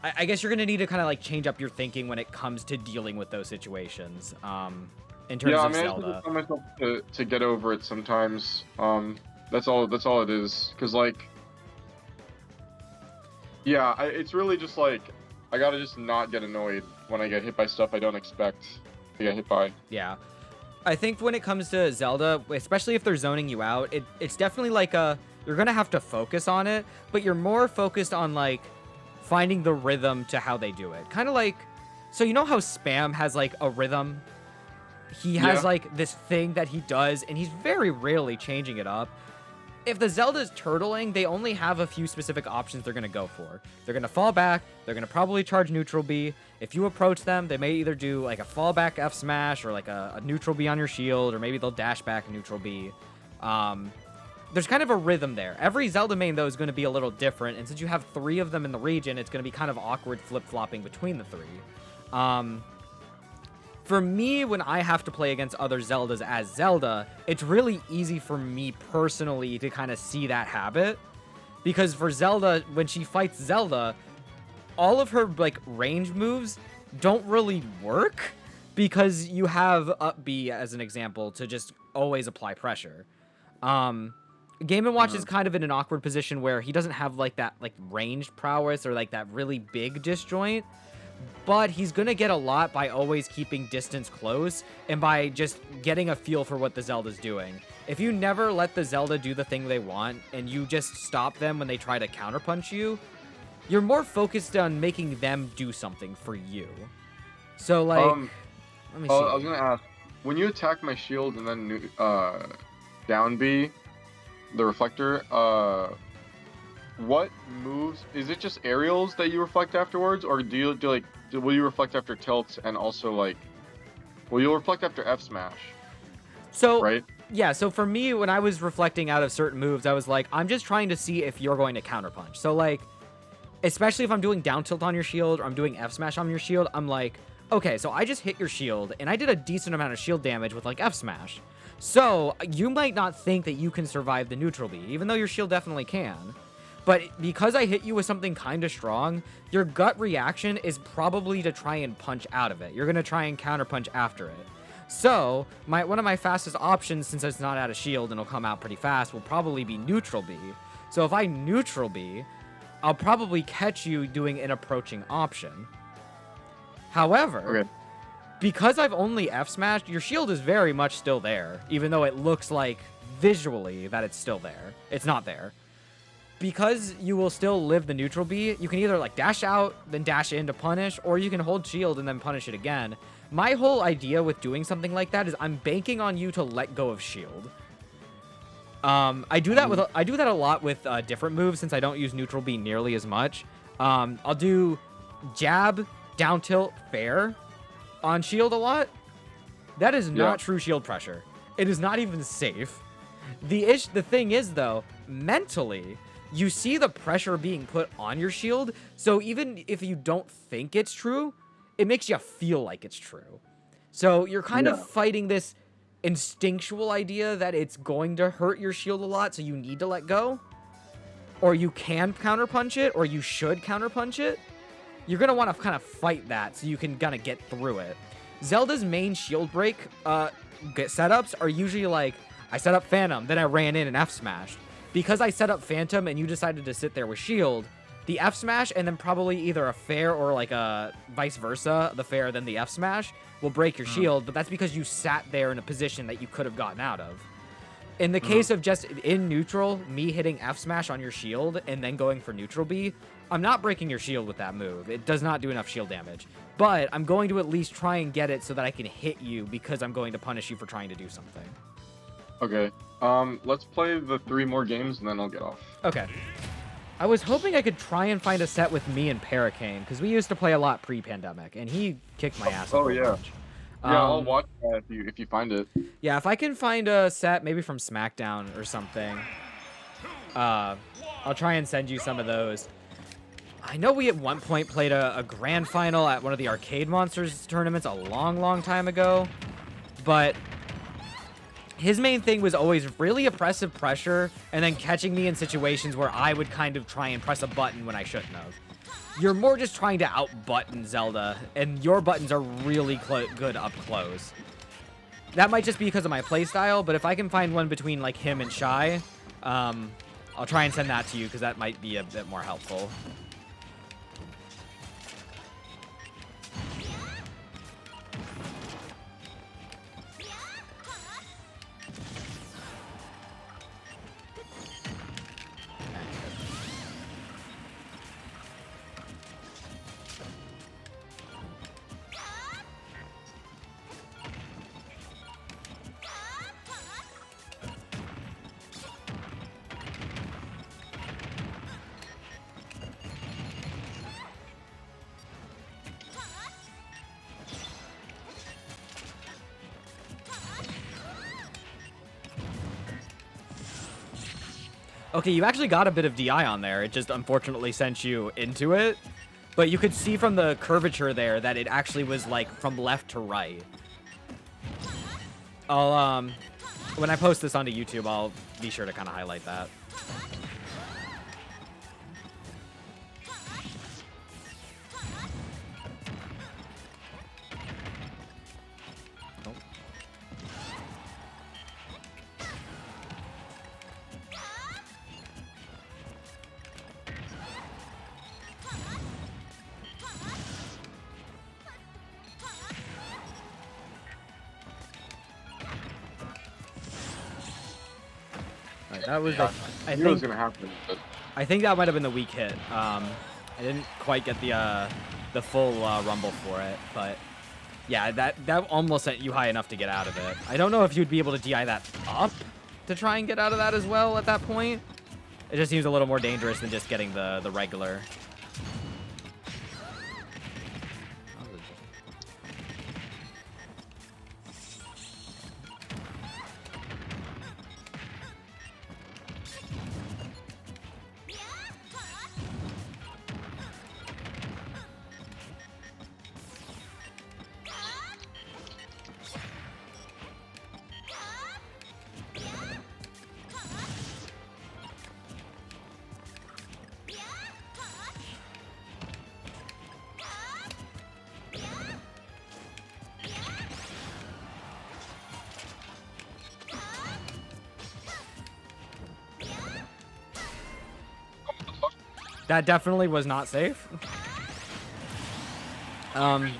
I guess you're going to need to kind of like change up your thinking when it comes to dealing with those situations. In terms of Zelda, I tell myself to get over it sometimes. That's all it is. Cause like, yeah, it's really just like I gotta just not get annoyed when I get hit by stuff I don't expect to get hit by. Yeah. I think when it comes to Zelda, especially if they're zoning you out, it's definitely like you're going to have to focus on it, but you're more focused on like finding the rhythm to how they do it. Kind of like, so you know how Spam has like a rhythm? He has like this thing that he does, and he's very rarely changing it up. If the Zelda's turtling, they only have a few specific options they're going to go for. They're going to fall back. They're going to probably charge neutral B. If you approach them, they may either do like a fallback F smash or like a neutral B on your shield, or maybe they'll dash back neutral B. There's kind of a rhythm there. Every Zelda main, though, is going to be a little different. And since you have 3 of them in the region, it's going to be kind of awkward flip-flopping between the 3. For me, when I have to play against other Zeldas as Zelda, it's really easy for me personally to kind of see that habit. Because for Zelda, when she fights Zelda, all of her like range moves don't really work because you have up B as an example to just always apply pressure. Game & Watch is kind of in an awkward position where he doesn't have like that like ranged prowess or like that really big disjoint. But he's going to get a lot by always keeping distance close and by just getting a feel for what the Zelda's doing. If you never let the Zelda do the thing they want and you just stop them when they try to counterpunch you, you're more focused on making them do something for you. So, like, let me see. I was going to ask, when you attack my shield and then down B, the reflector, what moves? Is it just aerials that you reflect afterwards, or will you reflect after tilts and also like will you reflect after F smash? So right? yeah, so for me, when I was reflecting out of certain moves, I was like, I'm just trying to see if you're going to counterpunch. So, like, especially if I'm doing down tilt on your shield or I'm doing F smash on your shield, I'm like, okay, so I just hit your shield, and I did a decent amount of shield damage with, like, F smash. So, you might not think that you can survive the neutral B, even though your shield definitely can. But because I hit you with something kind of strong, your gut reaction is probably to try and punch out of it. You're going to try and counterpunch after it. So, one of my fastest options, since it's not out of shield and it'll come out pretty fast, will probably be neutral B. So if I neutral B, I'll probably catch you doing an approaching option. However, Okay. because I've only F smashed, your shield is very much still there, even though it looks like visually that it's still there. It's not there. Because you will still live the neutral B, you can either like dash out, then dash in to punish, or you can hold shield and then punish it again. My whole idea with doing something like that is I'm banking on you to let go of shield. I do that a lot with different moves since I don't use neutral B nearly as much. I'll do jab, down tilt, fair on shield a lot. That is not true shield pressure. It is not even safe. The thing is though, mentally, you see the pressure being put on your shield, so even if you don't think it's true, it makes you feel like it's true. So you're kind of fighting this instinctual idea that it's going to hurt your shield a lot, so you need to let go. Or you can counterpunch it, or you should counterpunch it. You're going to want to kind of fight that so you can kind of get through it. Zelda's main shield break setups are usually like, I set up Phantom, then I ran in and F smashed. Because I set up Phantom and you decided to sit there with shield, the F smash and then probably either a fair or like a vice versa, the fair then the F smash will break your shield, but that's because you sat there in a position that you could have gotten out of. In the case of just in neutral, me hitting F smash on your shield and then going for neutral B, I'm not breaking your shield with that move. It does not do enough shield damage, but I'm going to at least try and get it so that I can hit you because I'm going to punish you for trying to do something. Okay. Let's play the 3 more games and then I'll get off. Okay. I was hoping I could try and find a set with me and Paracane, because we used to play a lot pre-pandemic, and he kicked my ass. Oh, yeah. Bunch. Yeah, I'll watch that if you find it. Yeah, if I can find a set, maybe from SmackDown or something, I'll try and send you some of those. I know we at one point played a grand final at one of the Arcade Monsters tournaments a long, long time ago, but his main thing was always really oppressive pressure and then catching me in situations where I would kind of try and press a button when I shouldn't have. You're more just trying to out-button Zelda, and your buttons are really good up close. That might just be because of my playstyle, but if I can find one between like him and Shy, I'll try and send that to you because that might be a bit more helpful. Okay, you actually got a bit of DI on there. It just unfortunately sent you into it. But you could see from the curvature there that it actually was like from left to right. I'll, when I post this onto YouTube, I'll be sure to kind of highlight that. That was I knew it was gonna happen. But... I think that might have been the weak hit. I didn't quite get the full rumble for it, but yeah, that almost sent you high enough to get out of it. I don't know if you'd be able to DI that up to try and get out of that as well at that point. It just seems a little more dangerous than just getting the regular. That definitely was not safe. You're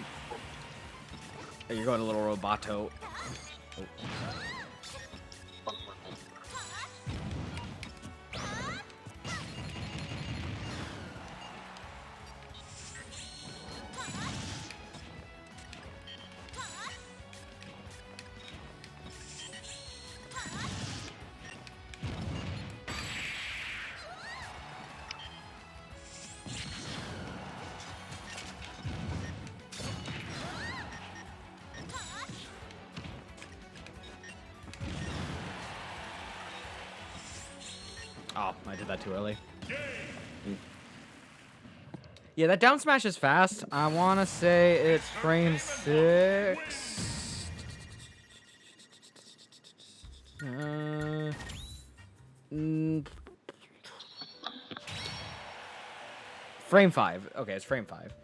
going a little roboto. Oh. Oh, I did that too early. Yeah, that down smash is fast. I want to say it's frame 6. Frame 5. Okay, it's frame 5.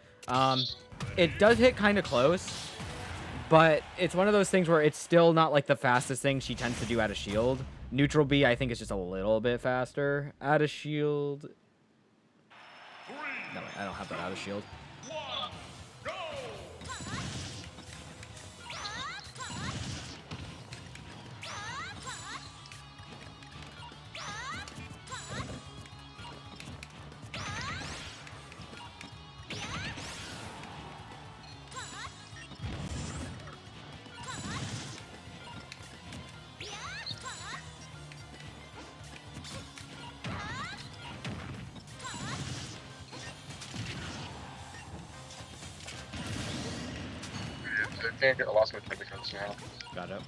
It does hit kind of close, but it's one of those things where it's still not like the fastest thing she tends to do out of shield. Neutral B, I think, is just a little bit faster. Out of shield. No, wait, I don't have that out of shield. I think I lost my technicals now. Got it.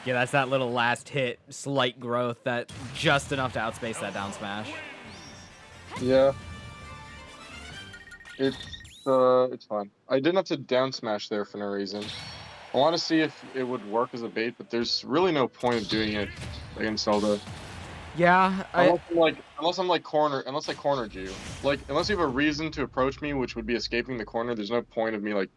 Yeah, that's that little last hit, slight growth, that just enough to outspace that down smash. Yeah. It's fine. I didn't have to down smash there for no reason. I want to see if it would work as a bait, but there's really no point of doing it against Zelda. Yeah, Unless I cornered you. Like, unless you have a reason to approach me, which would be escaping the corner, there's no point of me, like,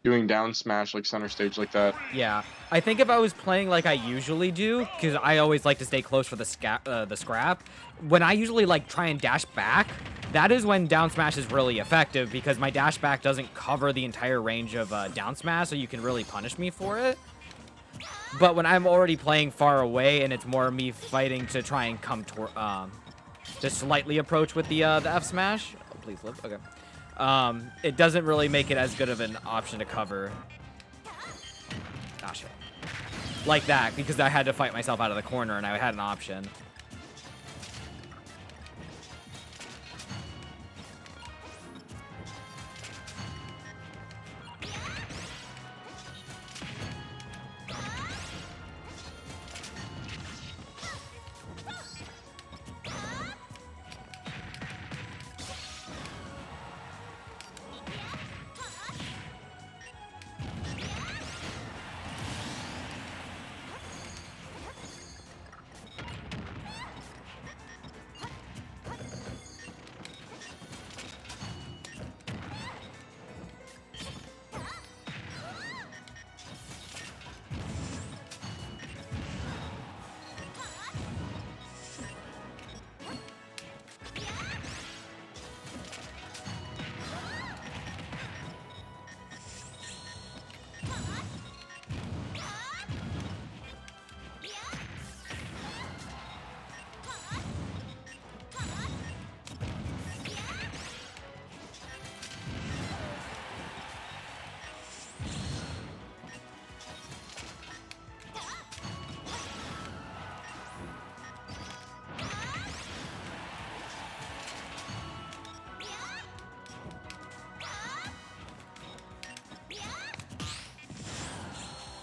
doing down smash, like, center stage like that. yeah. I think if I was playing like I usually do, because I always like to stay close for the scrap, when I usually like try and dash back, that is when down smash is really effective because my dash back doesn't cover the entire range of down smash, so you can really punish me for it. But when I'm already playing far away and it's more me fighting to try and come toward, to slightly approach with the F smash. Oh, please live. Okay. It doesn't really make it as good of an option to cover. Ah, shit. Like that, because I had to fight myself out of the corner and I had an option.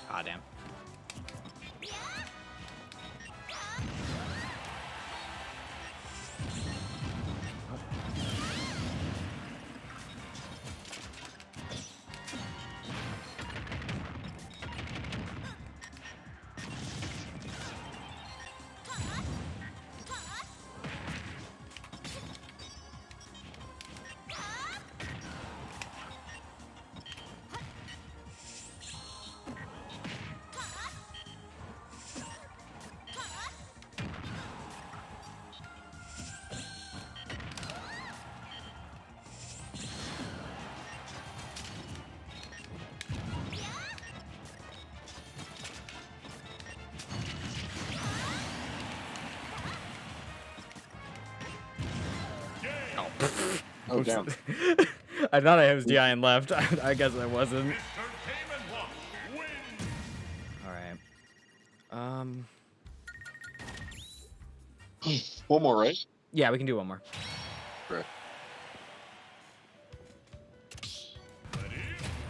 Ah, damn. Oh, damn. I thought I was DI and left. I guess I wasn't. Mr. Game and Watch wins. All right. One more, right? Yeah, we can do one more. Right.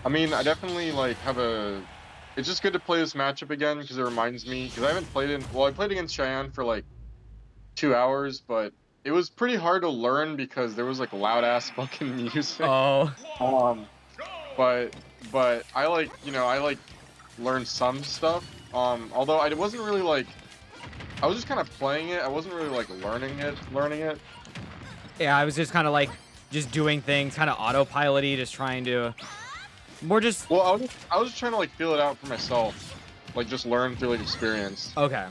I mean, I definitely, like, have a... It's just good to play this matchup again, because it reminds me... Because I haven't played in... Well, I played against Cheyenne for, like, 2 hours, but it was pretty hard to learn because there was, like, loud-ass fucking music. Oh. But I, like, you know, I, like, learned some stuff. Although I wasn't really, like... I was just kind of playing it. I wasn't really, like, learning it. Yeah, I was just kind of like, just doing things, kind of autopilot-y, just trying to... More just... Well, I was just trying to, like, feel it out for myself. Like, just learn through, like, experience. Okay.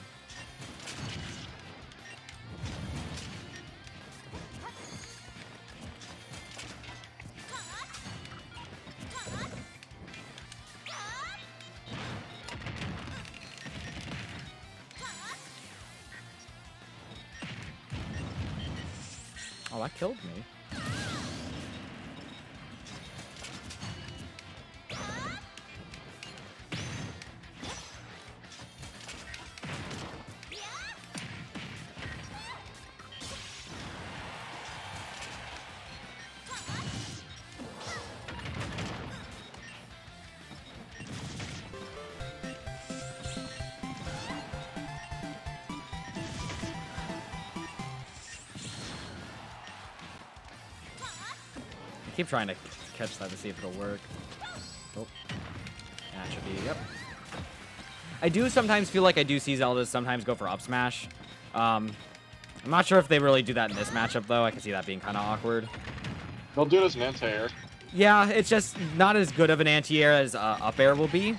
Oh, that killed me. I keep trying to catch that to see if it'll work. Oh. That should be, yep. I do sometimes feel like I do see Zelda sometimes go for up smash. I'm not sure if they really do that in this matchup, though. I can see that being kind of awkward. They'll do it as an anti-air. Yeah, it's just not as good of an anti-air as up air will be.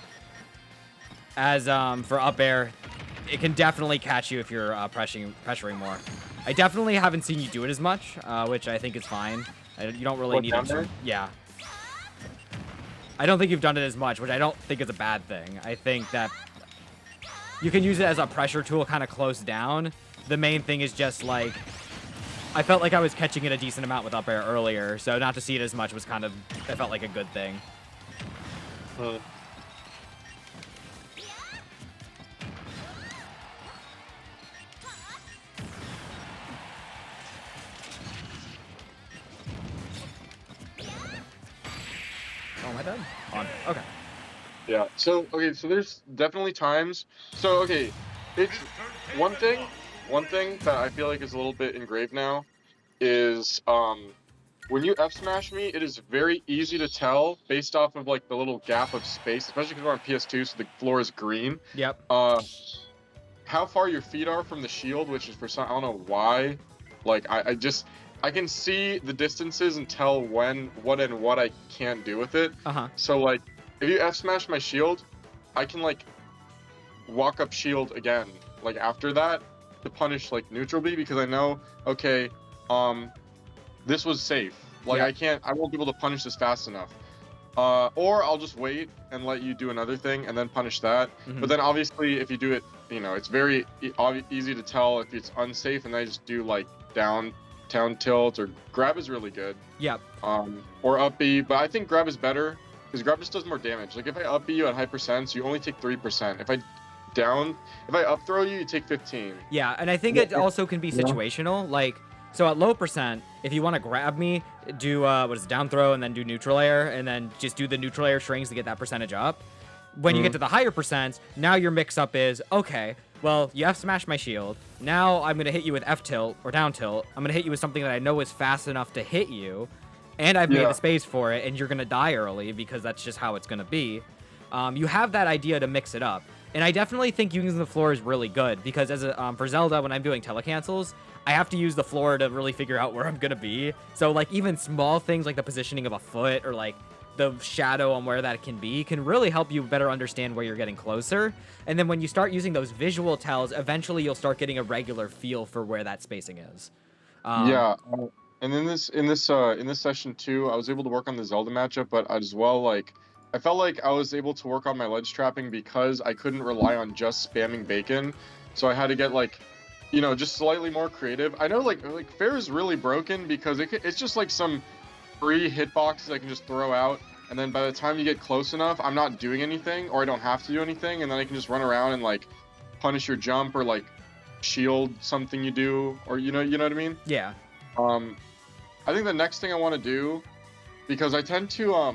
As for up air, it can definitely catch you if you're pressuring more. I definitely haven't seen you do it as much, which I think is fine. You don't really What, need down it. there? Yeah. I don't think you've done it as much, which I don't think is a bad thing. I think that you can use it as a pressure tool kind of close down. The main thing is just like, I felt like I was catching it a decent amount with up air earlier, so not to see it as much was kind of, I felt like a good thing. Oh, am I dead? On. Okay. Yeah. So okay. So there's definitely times. So okay, it's one thing. One thing that I feel like is a little bit engraved now is when you F smash me, it is very easy to tell based off of like the little gap of space, especially because we're on PS2, so the floor is green. Yep. How far your feet are from the shield, which is for some, I don't know why. Like I can see the distances and tell what I can't do with it. Uh-huh. So like if you F smash my shield, I can like walk up shield again like after that to punish like neutral B because I know okay this was safe. Like Yeah. I won't be able to punish this fast enough. Or I'll just wait and let you do another thing and then punish that. Mhm. But then obviously if you do it, you know, it's very easy to tell if it's unsafe, and I just do like down tilt, or grab is really good. Yep. Or up B, but I think grab is better because grab just does more damage. Like if I up B you at high percents, you only take 3%. If I up throw you, you take 15. Yeah, and I think it also can be situational. Like, so at low percent, if you want to grab me, do what is it, down throw and then do neutral air, and then just do the neutral air strings to get that percentage up. When you get to the higher percents, now your mix up is, okay, well, you F smash my shield. Now I'm going to hit you with F tilt or down tilt. I'm going to hit you with something that I know is fast enough to hit you, and I've made the space for it, and you're going to die early because that's just how it's going to be. You have that idea to mix it up. And I definitely think using the floor is really good because as a, for Zelda, when I'm doing telecancels, I have to use the floor to really figure out where I'm going to be. So like even small things like the positioning of a foot or like the shadow on where that can be can really help you better understand where you're getting closer. And then when you start using those visual tells, eventually you'll start getting a regular feel for where that spacing is. Yeah. And in this session too, I was able to work on the Zelda matchup, but as well, like I felt like I was able to work on my ledge trapping because I couldn't rely on just spamming bacon. So I had to get like, you know, just slightly more creative. I know like fair is really broken because it's just like some free hitboxes I can just throw out, and then by the time you get close enough, I'm not doing anything, or I don't have to do anything, and then I can just run around and like punish your jump or like shield something you do, or you know what I mean? Yeah. I think the next thing I want to do, because I tend to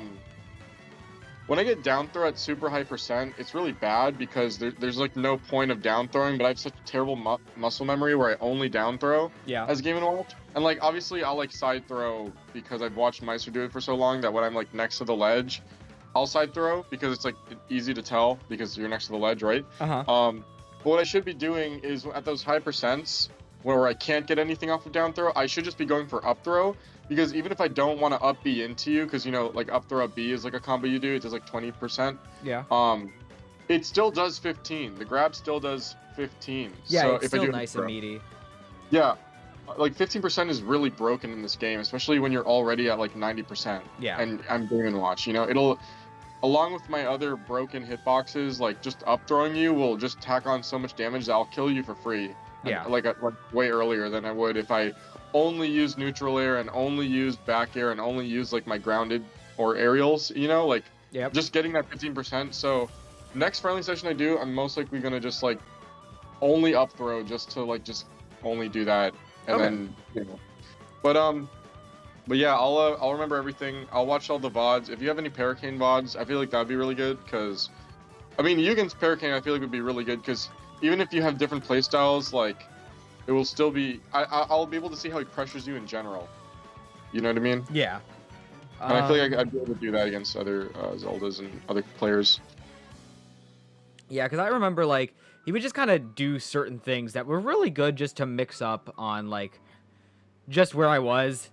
when I get down throw at super high percent, it's really bad because there's like no point of down throwing, but I have such terrible muscle memory where I only down throw as Game & Watch. And like obviously I'll like side throw because I've watched Meister do it for so long that when I'm like next to the ledge, I'll side throw because it's like easy to tell because you're next to the ledge, right? But what I should be doing is at those high percents where I can't get anything off of down throw, I should just be going for up throw. Because even if I don't want to up B into you, because you know, like up throw up B is like a combo you do, it does like 20%. Yeah. It still does 15. The grab still does 15. Yeah, so it's if still I do nice and meaty. Yeah, like 15% is really broken in this game, especially when you're already at like 90%. Yeah. And I'm Game & Watch. You know, it'll, along with my other broken hitboxes, like just up throwing you will just tack on so much damage that I'll kill you for free. Yeah. Like way earlier than I would if I only use neutral air and only use back air and only use like my grounded or aerials, you know, like just getting that 15%. So next friendly session I do, I'm most likely gonna just like only up throw just to like just only do that, and then you know. But yeah, I'll remember everything. I'll watch all the VODs. If you have any Paracane VODs, I feel like that'd be really good because, I mean, Yugen's Paracane I feel like would be really good because even if you have different playstyles, like it will still be. I'll be able to see how he pressures you in general. You know what I mean? Yeah. And I feel like I'd be able to do that against other Zeldas and other players. Yeah, because I remember like he would just kind of do certain things that were really good just to mix up on like just where I was.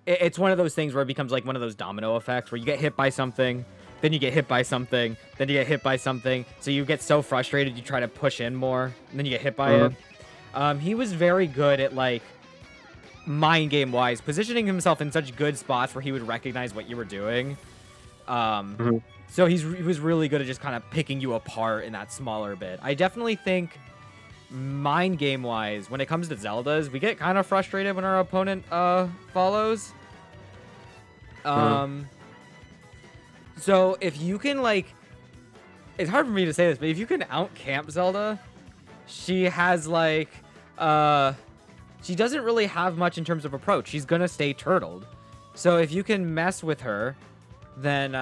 It's one of those things where it becomes like one of those domino effects where you get hit by something, then you get hit by something, then you get hit by something. So you get so frustrated you try to push in more, and then you get hit by it. He was very good at like mind game wise, positioning himself in such good spots where he would recognize what you were doing. So he was really good at just kind of picking you apart in that smaller bit. I definitely think mind game wise, when it comes to Zeldas, we get kind of frustrated when our opponent follows. So if you can like, it's hard for me to say this, but if you can out camp Zelda, she has like, she doesn't really have much in terms of approach. She's gonna stay turtled. So if you can mess with her, then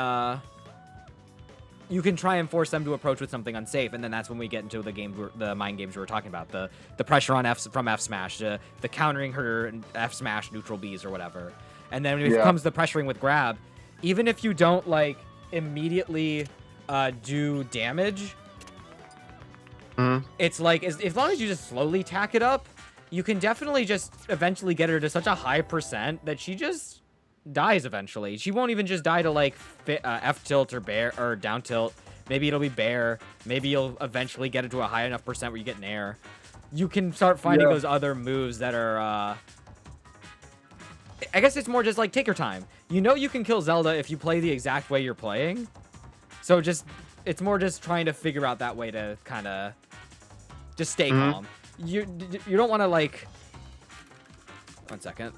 you can try and force them to approach with something unsafe, and then that's when we get into the mind games we were talking about, the pressure on from F smash, the countering her F smash neutral Bs or whatever. And then when it comes to pressuring with grab, even if you don't like immediately do damage, it's like as long as you just slowly tack it up, you can definitely just eventually get her to such a high percent that she just dies eventually. She won't even just die to like F tilt or bear or down tilt. Maybe it'll be bear. Maybe you'll eventually get it to a high enough percent where you get an air. You can start finding those other moves that are I guess it's more just like take your time. You know you can kill Zelda if you play the exact way you're playing. So it's more just trying to figure out that way to kind of just stay calm. You don't want to like 1 second.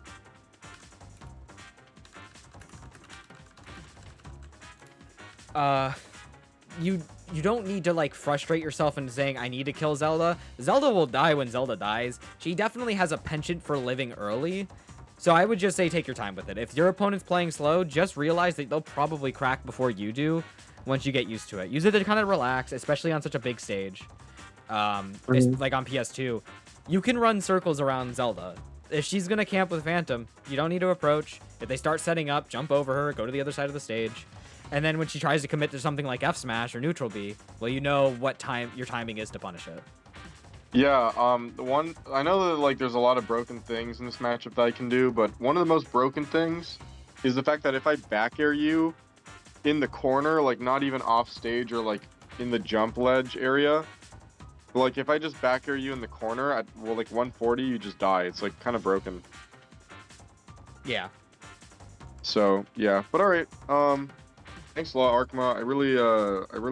You don't need to like frustrate yourself into saying I need to kill Zelda. Zelda will die when Zelda dies. She definitely has a penchant for living early. So I would just say take your time with it. If your opponent's playing slow, just realize that they'll probably crack before you do once you get used to it. Use it to kind of relax, especially on such a big stage. Like on PS2. You can run circles around Zelda. If she's going to camp with Phantom, you don't need to approach. If they start setting up, jump over her, go to the other side of the stage. And then when she tries to commit to something like F smash or neutral B, well, you know what time your timing is to punish it. Yeah, the one I know that like there's a lot of broken things in this matchup that I can do, but one of the most broken things is the fact that if I back air you in the corner, like not even off stage or like in the jump ledge area, like if I just back air you in the corner at like 140, you just die. It's like kind of broken. Yeah. So yeah, but all right. Thanks a lot, Arkma. I really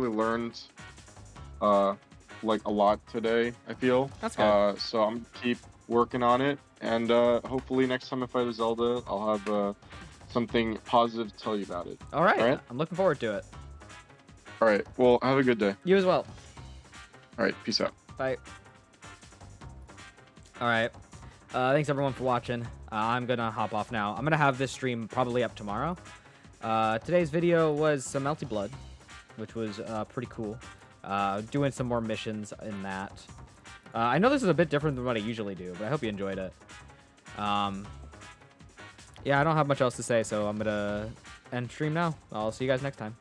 learned like a lot today, I feel. That's good. So I'm gonna keep working on it, and hopefully next time I fight a Zelda, I'll have something positive to tell you about it. All right. I'm looking forward to it. All right. Well, have a good day. You as well. All right. Peace out. Bye. All right. Thanks everyone for watching. I'm gonna hop off now. I'm gonna have this stream probably up tomorrow. Today's video was some Melty Blood, which was pretty cool. Doing some more missions in that. I know this is a bit different than what I usually do, but I hope you enjoyed it. Yeah, I don't have much else to say, so I'm gonna end stream now. I'll see you guys next time.